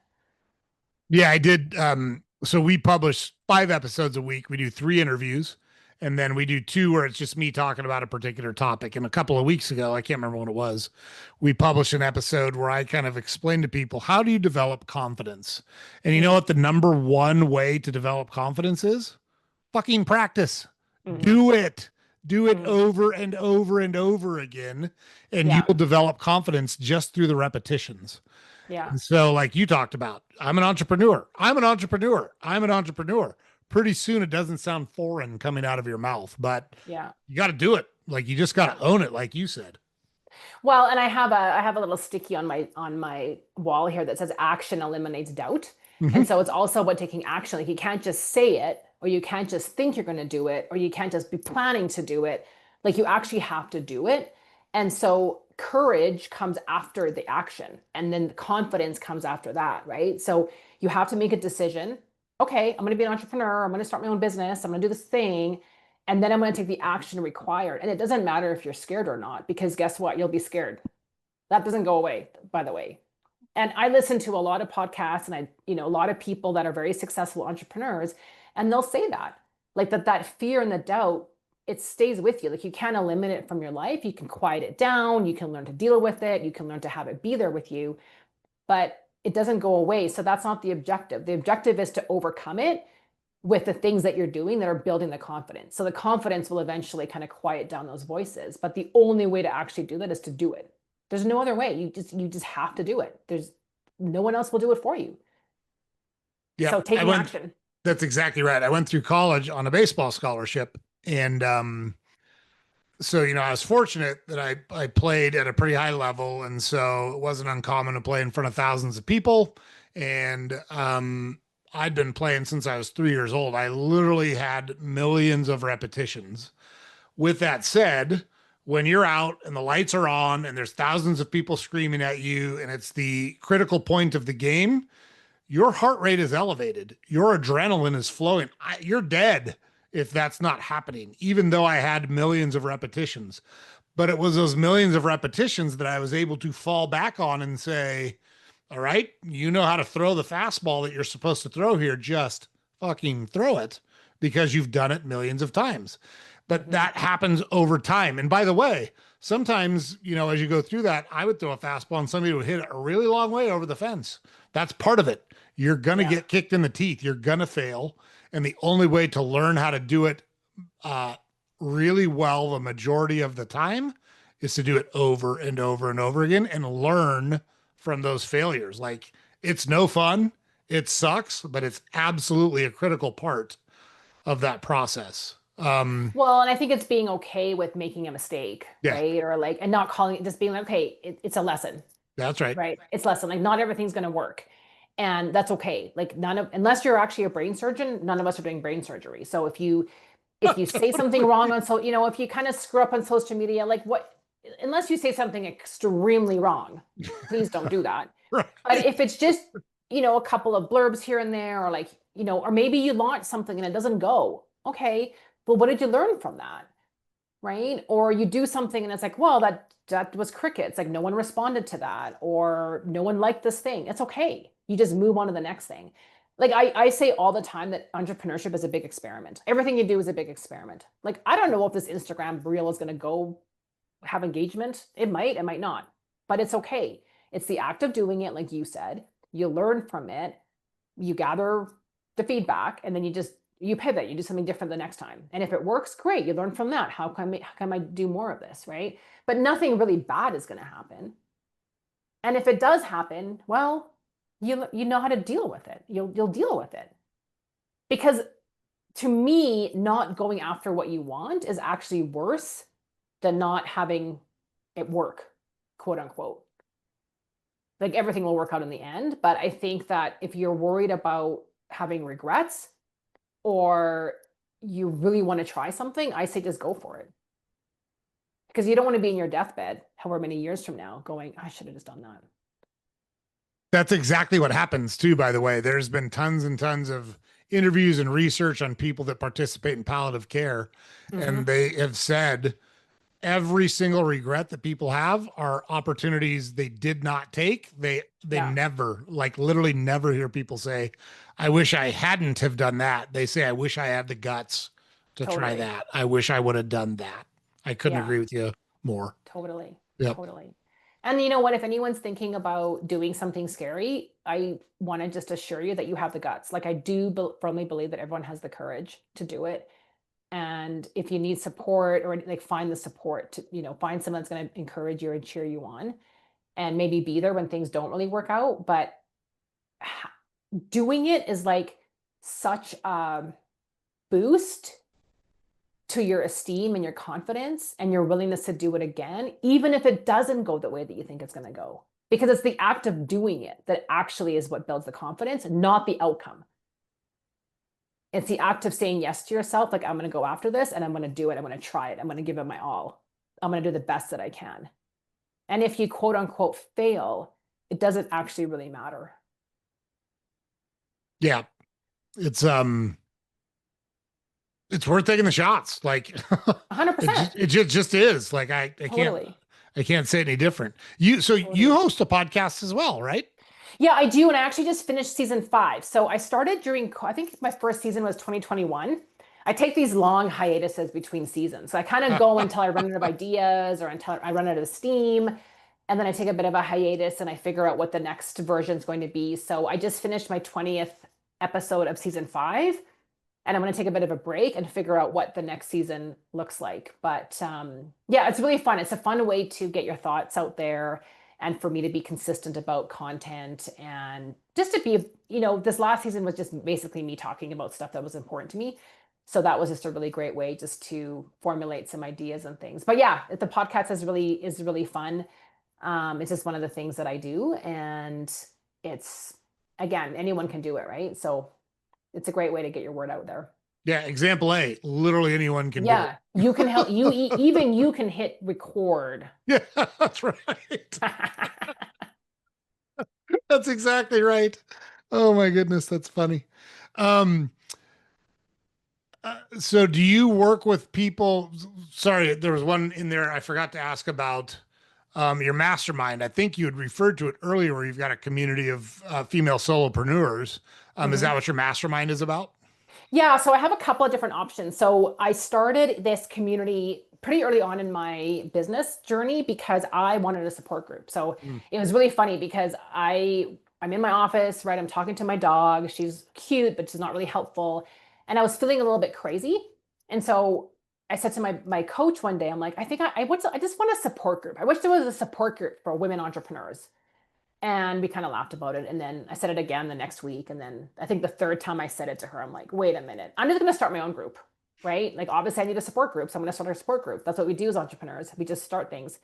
[SPEAKER 1] Yeah, I did. So we publish 5 episodes a week. We do 3 interviews, and then we do 2 where it's just me talking about a particular topic. And a couple of weeks ago, I can't remember when it was, we published an episode where I kind of explained to people, how do you develop confidence? And you know
[SPEAKER 2] Mm,
[SPEAKER 1] what the number one way to develop confidence is? Fucking practice.
[SPEAKER 2] mm-hmm,
[SPEAKER 1] Do it. Do it
[SPEAKER 2] mm-hmm.
[SPEAKER 1] over and over and over again, and you
[SPEAKER 2] Yeah,
[SPEAKER 1] will develop confidence just through the repetitions.
[SPEAKER 2] yeah,
[SPEAKER 1] And so, like you talked about, I'm an entrepreneur. I'm an entrepreneur. I'm an entrepreneur. Pretty soon, it doesn't sound foreign coming out of your mouth, but
[SPEAKER 2] yeah,
[SPEAKER 1] you got to do it. Like you just got
[SPEAKER 2] yeah.
[SPEAKER 1] to own it, like you said.
[SPEAKER 2] Well, and I have a little sticky on my wall here that says action eliminates doubt. And
[SPEAKER 1] Hmm.
[SPEAKER 2] so it's also about taking action. Like you can't just say it, or you can't just think you're going to do it, or you can't just be planning to do it. Like you actually have to do it. And so courage comes after the action, and then confidence comes after that, right? So you have to make a decision. Okay, I'm going to be an entrepreneur. I'm going to start my own business. I'm going to do this thing. And then I'm going to take the action required. And it doesn't matter if you're scared or not, because guess what? You'll be scared. That doesn't go away, by the way. And I listen to a lot of podcasts, and a lot of people that are very successful entrepreneurs, and they'll say that, like that fear and the doubt, it stays with you. Like you can't eliminate it from your life. You can quiet it down. You can learn to deal with it. You can learn to have it be there with you, but it doesn't go away. So that's not the objective. The objective is to overcome it with the things that you're doing that are building the confidence. So the confidence will eventually kind of quiet down those voices. But the only way to actually do that is to do it. There's no other way. You just have to do it. There's no one else will do it for you.
[SPEAKER 1] Yeah,
[SPEAKER 2] So taking action.
[SPEAKER 1] that's exactly right. I went through college on a baseball scholarship, and so I was fortunate that I played at a pretty high level, and so it wasn't uncommon to play in front of thousands of people. And I'd been playing since I was 3 years old. I literally had millions of repetitions. With that said, when you're out and the lights are on and there's thousands of people screaming at you, and it's the critical point of the game, your heart rate is elevated. Your adrenaline is flowing. You're dead if that's not happening, even though I had millions of repetitions. But it was those millions of repetitions that I was able to fall back on and say, all right, you know how to throw the fastball that you're supposed to throw here. Just fucking throw it because you've done it millions of times. But that happens over time. And by the way, sometimes, as you go through that, I would throw a fastball and somebody would hit it a really long way over the fence. That's part of it. You're going to get kicked in the teeth. You're going to fail. And the only way to learn how to do it really well the majority of the time is to do it over and over and over again and learn from those failures. Like, it's no fun. It sucks, but it's absolutely a critical part of that process.
[SPEAKER 2] Well, and I think it's being okay with making a mistake,
[SPEAKER 1] Yeah.
[SPEAKER 2] right? Or like, and not calling it, just being like, okay, it's a lesson,
[SPEAKER 1] That's right.
[SPEAKER 2] right? It's lesson. Like, not everything's going to work. And that's okay. Like, unless you're actually a brain surgeon, none of us are doing brain surgery. So if you say something wrong on, so, if you kind of screw up on social media, like unless you say something extremely wrong, please don't do that.
[SPEAKER 1] Right.
[SPEAKER 2] But if it's just, a couple of blurbs here and there, or like, or maybe you launch something and it doesn't go. Okay. Well, what did you learn from that? Right? Or you do something and it's like, well, that was crickets. Like, no one responded to that, or no one liked this thing. It's okay. You just move on to the next thing. Like I say all the time that entrepreneurship is a big experiment. Everything you do is a big experiment. Like, I don't know if this Instagram reel is going to go have engagement. It might not, but it's okay. It's the act of doing it. Like you said, you learn from it, you gather the feedback, and then you pivot, you do something different the next time. And if it works, great. You learn from that. How can I do more of this? Right. But nothing really bad is going to happen. And if it does happen, well, you know how to deal with it. You'll deal with it. Because to me, not going after what you want is actually worse than not having it work, quote unquote. Like, everything will work out in the end. But I think that if you're worried about having regrets, or you really want to try something, I say just go for it. Because you don't want to be in your deathbed, however many years from now, going, I should have just done that.
[SPEAKER 1] That's exactly what happens too, by the way. There's been tons and tons of interviews and research on people that participate in palliative care. And they have said every single regret that people have are opportunities they did not take. They never, like, literally never hear people say, I wish I hadn't have done that. They say, I wish I had the guts to try that. I wish I would have done that. I couldn't agree with you more.
[SPEAKER 2] Totally.
[SPEAKER 1] Yep.
[SPEAKER 2] Totally. And you know what? If anyone's thinking about doing something scary, I want to just assure you that you have the guts. Like, I do firmly believe that everyone has the courage to do it. And if you need support, or like, find the support to, find someone that's going to encourage you and cheer you on, and maybe be there when things don't really work out. But doing it is like such a boost to your esteem and your confidence and your willingness to do it again, even if it doesn't go the way that you think it's going to go, because it's the act of doing it that actually is what builds the confidence, not the outcome. It's the act of saying yes to yourself. Like, I'm going to go after this and I'm going to do it. I'm going to try it. I'm going to give it my all. I'm going to do the best that I can. And if you quote unquote fail, it doesn't actually really matter.
[SPEAKER 1] Yeah. It's worth taking the shots. Like,
[SPEAKER 2] 100%.
[SPEAKER 1] It just is. Like, I can't say any different. You host a podcast as well, right?
[SPEAKER 2] Yeah, I do. And I actually just finished season 5. So I started I think my first season was 2021. I take these long hiatuses between seasons. So I kind of go until I run out of ideas or until I run out of steam. And then I take a bit of a hiatus and I figure out what the next version is going to be. So I just finished my 20th episode of season 5. And I'm going to take a bit of a break and figure out what the next season looks like. But yeah, it's really fun. It's a fun way to get your thoughts out there and for me to be consistent about content and just to be, this last season was just basically me talking about stuff that was important to me. So that was just a really great way just to formulate some ideas and things. But yeah, the podcast is really fun. It's just one of the things that I do, and it's, again, anyone can do it, right? So it's a great way to get your word out there.
[SPEAKER 1] Yeah, example A, literally anyone can do it.
[SPEAKER 2] Yeah, you can help you even you can hit record.
[SPEAKER 1] Yeah, that's right. That's exactly right. Oh my goodness, that's funny. Um, so do you work with people? Sorry, there was one in there I forgot to ask about your mastermind. I think you had referred to it earlier where you've got a community of female solopreneurs. Is
[SPEAKER 2] Mhm.
[SPEAKER 1] that what your mastermind is about?
[SPEAKER 2] Yeah, so I have a couple of different options. So I started this community pretty early on in my business journey because I wanted a support group. So
[SPEAKER 1] Mm.
[SPEAKER 2] it was really funny because I'm in my office, right? I'm talking to my dog. She's cute, but she's not really helpful. And I was feeling a little bit crazy. And so I said to my coach one day, I'm like, I think I just want a support group. I wish there was a support group for women entrepreneurs. And we kind of laughed about it. And then I said it again the next week. And then I think the third time I said it to her, I'm like, wait a minute, I'm just going to start my own group, right? Like, obviously, I need a support group. So I'm going to start a support group. That's what we do as entrepreneurs. We just start things.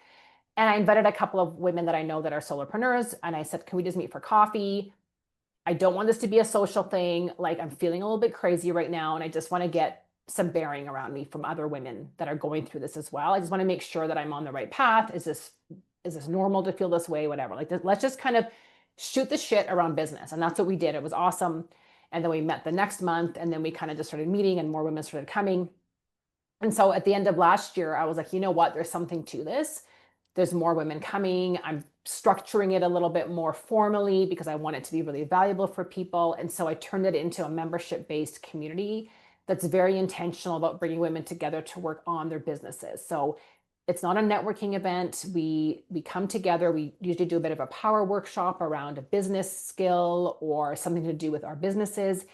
[SPEAKER 2] And I invited a couple of women that I know that are solopreneurs. And I said, can we just meet for coffee? I don't want this to be a social thing. Like, I'm feeling a little bit crazy right now. And I just want to get some bearing around me from other women that are going through this as well. I just want to make sure that I'm on the right path. Is this normal to feel this way? Whatever. Like, let's just kind of shoot the shit around business. And that's what we did. It was awesome. And then we met the next month, and then we kind of just started meeting, and more women started coming. And so at the end of last year, I was like, you know what? There's something to this. There's more women coming. I'm structuring it a little bit more formally because I want it to be really valuable for people. And so I turned it into a membership-based community that's very intentional about bringing women together to work on their businesses. So it's not a networking event. We come together. We usually do a bit of a power workshop around a business skill or something to do with our businesses.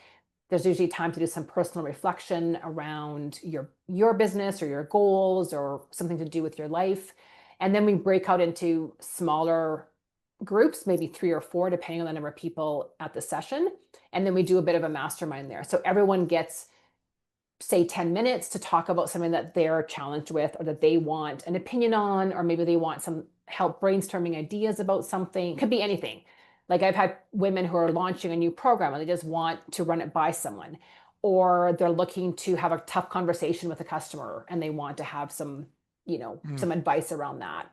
[SPEAKER 2] There's usually time to do some personal reflection around your business or your goals or something to do with your life. And then we break out into smaller groups, maybe 3 or 4, depending on the number of people at the session. And then we do a bit of a mastermind there. So everyone gets, say, 10 minutes to talk about something that they're challenged with or that they want an opinion on, or maybe they want some help brainstorming ideas about something. It could be anything. Like, I've had women who are launching a new program and they just want to run it by someone, or they're looking to have a tough conversation with a customer and they want to have
[SPEAKER 1] Mm.
[SPEAKER 2] some advice around that.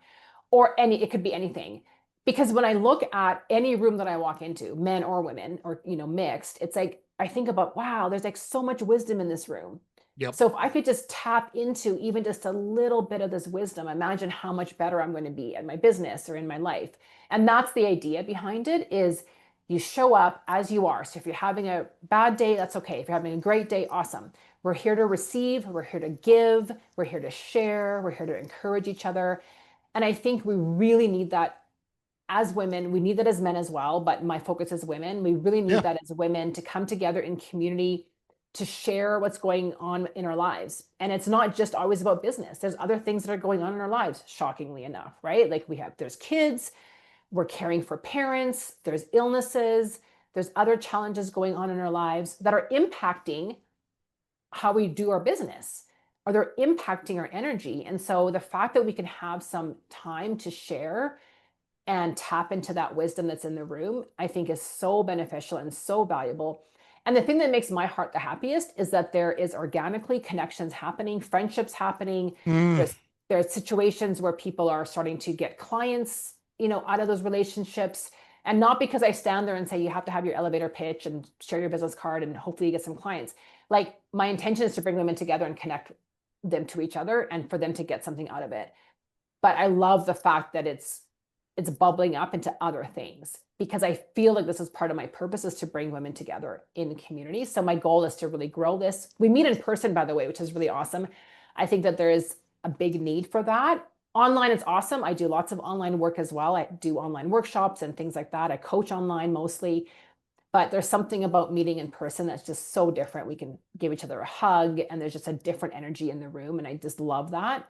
[SPEAKER 2] Or it could be anything. Because when I look at any room that I walk into, men or women, or mixed, it's like I think about, wow, there's like so much wisdom in this room.
[SPEAKER 1] Yep.
[SPEAKER 2] So if I could just tap into even just a little bit of this wisdom, imagine how much better I'm going to be in my business or in my life. And that's the idea behind it, is you show up as you are. So if you're having a bad day, that's okay. If you're having a great day, awesome. We're here to receive, we're here to give, we're here to share, we're here to encourage each other. And I think we really need that as women. We need that as men as well, but my focus is women. We really need
[SPEAKER 1] Yeah.
[SPEAKER 2] that as women to come together in community to share what's going on in our lives. And it's not just always about business. There's other things that are going on in our lives, shockingly enough, right? Like, there's kids, we're caring for parents, there's illnesses, there's other challenges going on in our lives that are impacting how we do our business, or they're impacting our energy. And so the fact that we can have some time to share and tap into that wisdom that's in the room, I think is so beneficial and so valuable. And the thing that makes my heart the happiest is that there is organically connections happening, friendships happening.
[SPEAKER 1] Mm.
[SPEAKER 2] There's situations where people are starting to get clients, out of those relationships. And not because I stand there and say you have to have your elevator pitch and share your business card and hopefully you get some clients. Like, my intention is to bring women together and connect them to each other and for them to get something out of it. But I love the fact that it's bubbling up into other things because I feel like this is part of my purpose is to bring women together in community. So my goal is to really grow this. We meet in person, by the way, which is really awesome. I think that there is a big need for that. Online is awesome. I do lots of online work as well. I do online workshops and things like that. I coach online mostly, but there's something about meeting in person that's just so different. We can give each other a hug and there's just a different energy in the room. And I just love that.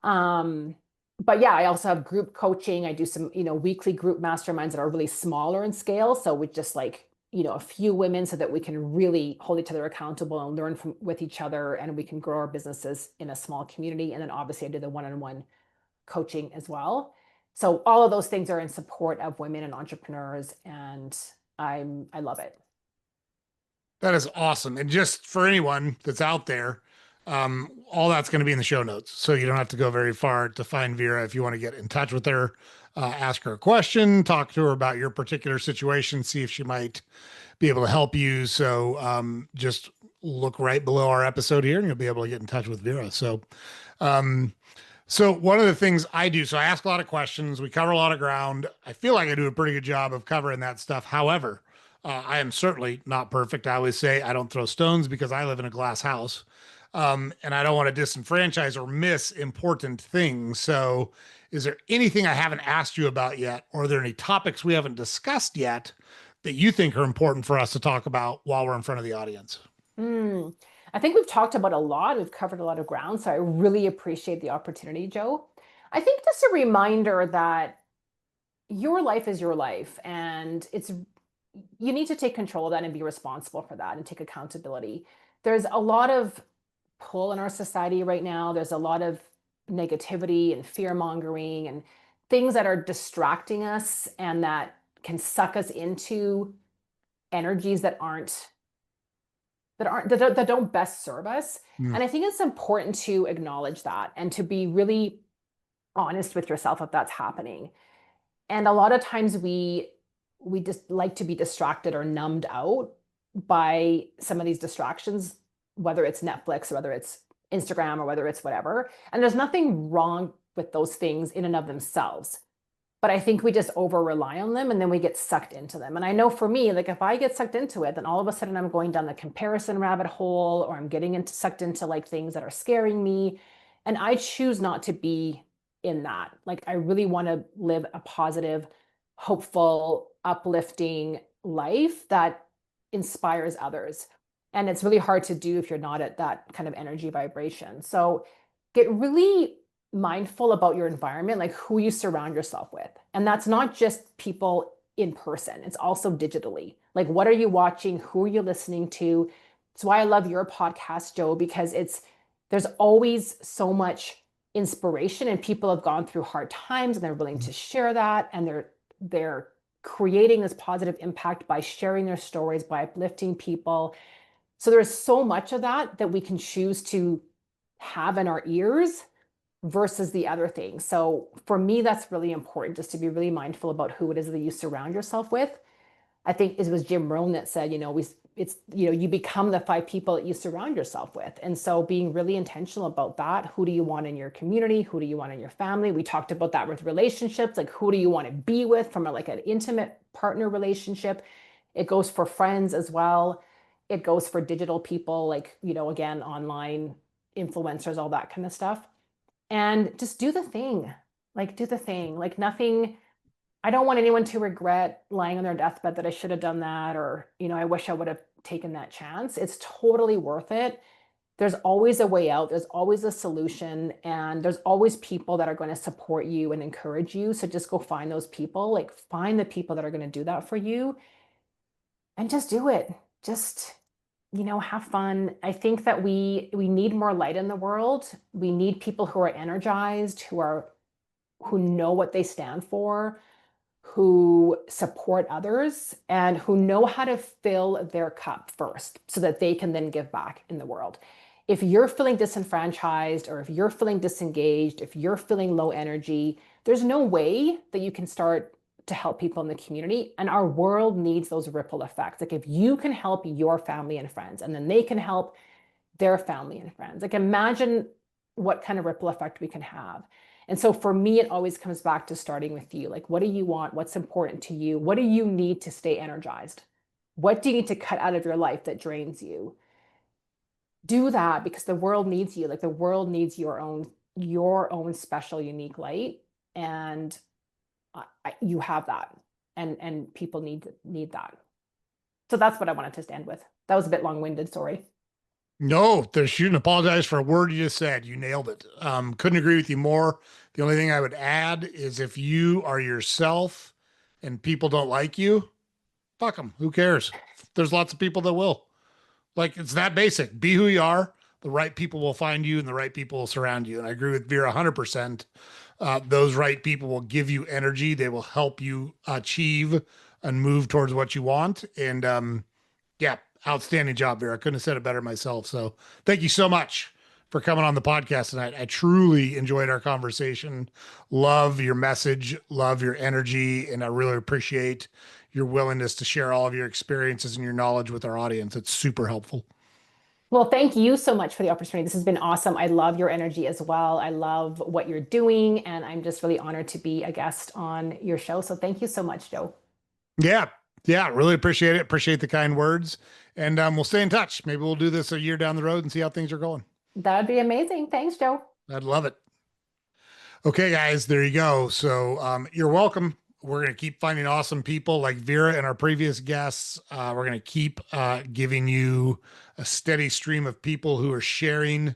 [SPEAKER 2] Um, but yeah, I also have group coaching. I do some, weekly group masterminds that are really smaller in scale. So with just like, a few women so that we can really hold each other accountable and learn with each other and we can grow our businesses in a small community. And then obviously I do the one-on-one coaching as well. So all of those things are in support of women and entrepreneurs and I love it.
[SPEAKER 1] That is awesome. And just for anyone that's out there, all that's going to be in the show notes. So you don't have to go very far to find Vera if you want to get in touch with her, ask her a question, talk to her about your particular situation, see if she might be able to help you. So just look right below our episode here and you'll be able to get in touch with Vera. Um, so one of the things I do, so I ask a lot of questions. We cover a lot of ground. I feel like I do a pretty good job of covering that stuff. However, I am certainly not perfect. I always say I don't throw stones because I live in a glass house. And I don't want to disenfranchise or miss important things. So is there anything I haven't asked you about yet? Or are there any topics we haven't discussed yet that you think are important for us to talk about while we're in front of the audience?
[SPEAKER 2] Mm. I think we've talked about a lot. We've covered a lot of ground. So I really appreciate the opportunity, Joe. I think just a reminder that your life is your life and you need to take control of that and be responsible for that and take accountability. There's a lot of pull in our society right now. There's a lot of negativity and fear mongering and things that are distracting us and that can suck us into energies that don't best serve us.
[SPEAKER 1] Mm.
[SPEAKER 2] And I think it's important to acknowledge that and to be really honest with yourself if that's happening. And a lot of times we just like to be distracted or numbed out by some of these distractions, whether it's Netflix or whether it's Instagram or whether it's whatever. And there's nothing wrong with those things in and of themselves. But I think we just over rely on them and then we get sucked into them. And I know for me, like if I get sucked into it, then all of a sudden I'm going down the comparison rabbit hole or I'm getting sucked into like things that are scaring me. And I choose not to be in that. Like I really want to live a positive, hopeful, uplifting life that inspires others. And it's really hard to do if you're not at that kind of energy vibration. So get really mindful about your environment, like who you surround yourself with. And that's not just people in person, it's also digitally. Like, what are you watching? Who are you listening to? It's why I love your podcast, Joe, because there's always so much inspiration and people have gone through hard times and they're willing to share that. And they're creating this positive impact by sharing their stories, by uplifting people. So there's so much of that we can choose to have in our ears versus the other thing. So for me, that's really important, just to be really mindful about who it is that you surround yourself with. I think it was Jim Rohn that said, you become the 5 people that you surround yourself with. And so being really intentional about that. Who do you want in your community? Who do you want in your family? We talked about that with relationships, like who do you want to be with from an intimate partner relationship? It goes for friends as well. It goes for digital people, like, again, online influencers, all that kind of stuff. And just do the thing. Like, do the thing. Like, nothing. I don't want anyone to regret lying on their deathbed that I should have done that, or, I wish I would have taken that chance. It's totally worth it. There's always a way out. There's always a solution. And there's always people that are going to support you and encourage you. So just go find those people. Like, find the people that are going to do that for you and just do it. Just have fun. I think that we need more light in the world. We need people who are energized, who know what they stand for, who support others, and who know how to fill their cup first so that they can then give back in the world. If you're feeling disenfranchised or if you're feeling disengaged, if you're feeling low energy, there's no way that you can start to help people in the community. And our world needs those ripple effects. Like if you can help your family and friends, and then they can help their family and friends, like imagine what kind of ripple effect we can have. And so for me, it always comes back to starting with you. Like, what do you want? What's important to you? What do you need to stay energized? What do you need to cut out of your life that drains you? Do that because the world needs you. Like the world needs your own special, unique light. And you have that. And people need that. So that's what I wanted to stand with. That was a bit long-winded, sorry.
[SPEAKER 1] No, you shouldn't apologize for a word you just said. You nailed it. Couldn't agree with you more. The only thing I would add is if you are yourself and people don't like you, fuck them. Who cares? There's lots of people that will. Like it's that basic. Be who you are. The right people will find you and the right people will surround you. And I agree with Vera 100%. Those right people will give you energy. They will help you achieve and move towards what you want. And yeah, outstanding job, Vera. I couldn't have said it better myself. So thank you so much for coming on the podcast tonight. I truly enjoyed our conversation. Love your message, love your energy, and I really appreciate your willingness to share all of your experiences and your knowledge with our audience. It's super helpful.
[SPEAKER 2] Well, thank you so much for the opportunity. This has been awesome. I love your energy as well. I love what you're doing, and I'm just really honored to be a guest on your show. So thank you so much, Joe.
[SPEAKER 1] Yeah. Yeah. Really appreciate it. Appreciate the kind words. And we'll stay in touch. Maybe we'll do this a year down the road and see how things are going.
[SPEAKER 2] That would be amazing. Thanks, Joe.
[SPEAKER 1] I'd love it. Okay, guys, there you go. So you're welcome. We're going to keep finding awesome people like Vera and our previous guests. We're going to keep giving you a steady stream of people who are sharing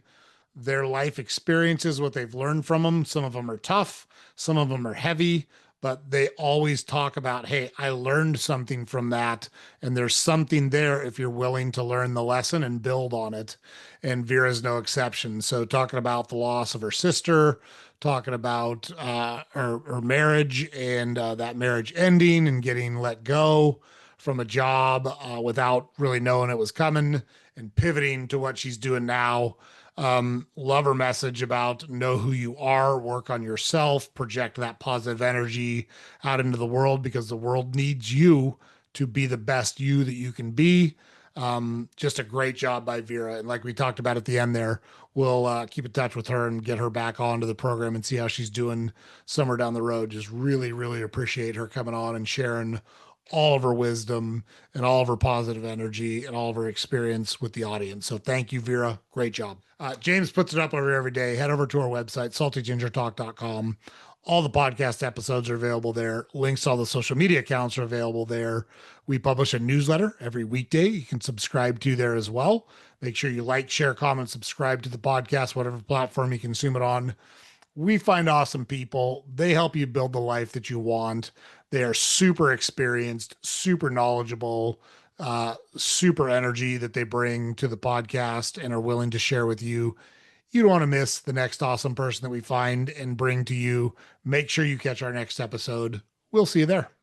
[SPEAKER 1] their life experiences, what they've learned from them. Some of them are tough, some of them are heavy, but they always talk about, hey, I learned something from that. And there's something there if you're willing to learn the lesson and build on it. And Vera's no exception. So, talking about the loss of her sister, talking about her marriage and that marriage ending and getting let go from a job without really knowing it was coming and pivoting to what she's doing now. Love her message about know who you are, work on yourself, project that positive energy out into the world because the world needs you to be the best you that you can be. Just a great job by Vera. And like we talked about at the end there, we'll keep in touch with her and get her back onto the program and see how she's doing somewhere down the road. Just really, really appreciate her coming on and sharing all of her wisdom and all of her positive energy and all of her experience with the audience. So thank you, Vera. Great job. James puts it up every day. Head over to our website, saltygingertalk.com. All the podcast episodes are available there. Links to all the social media accounts are available there. We publish a newsletter every weekday. You can subscribe to there as well. Make sure you like, share, comment, subscribe to the podcast, whatever platform you consume it on. We find awesome people. They help you build the life that you want. They are super experienced, super knowledgeable, super energy that they bring to the podcast and are willing to share with you. You don't want to miss the next awesome person that we find and bring to you. Make sure you catch our next episode. We'll see you there.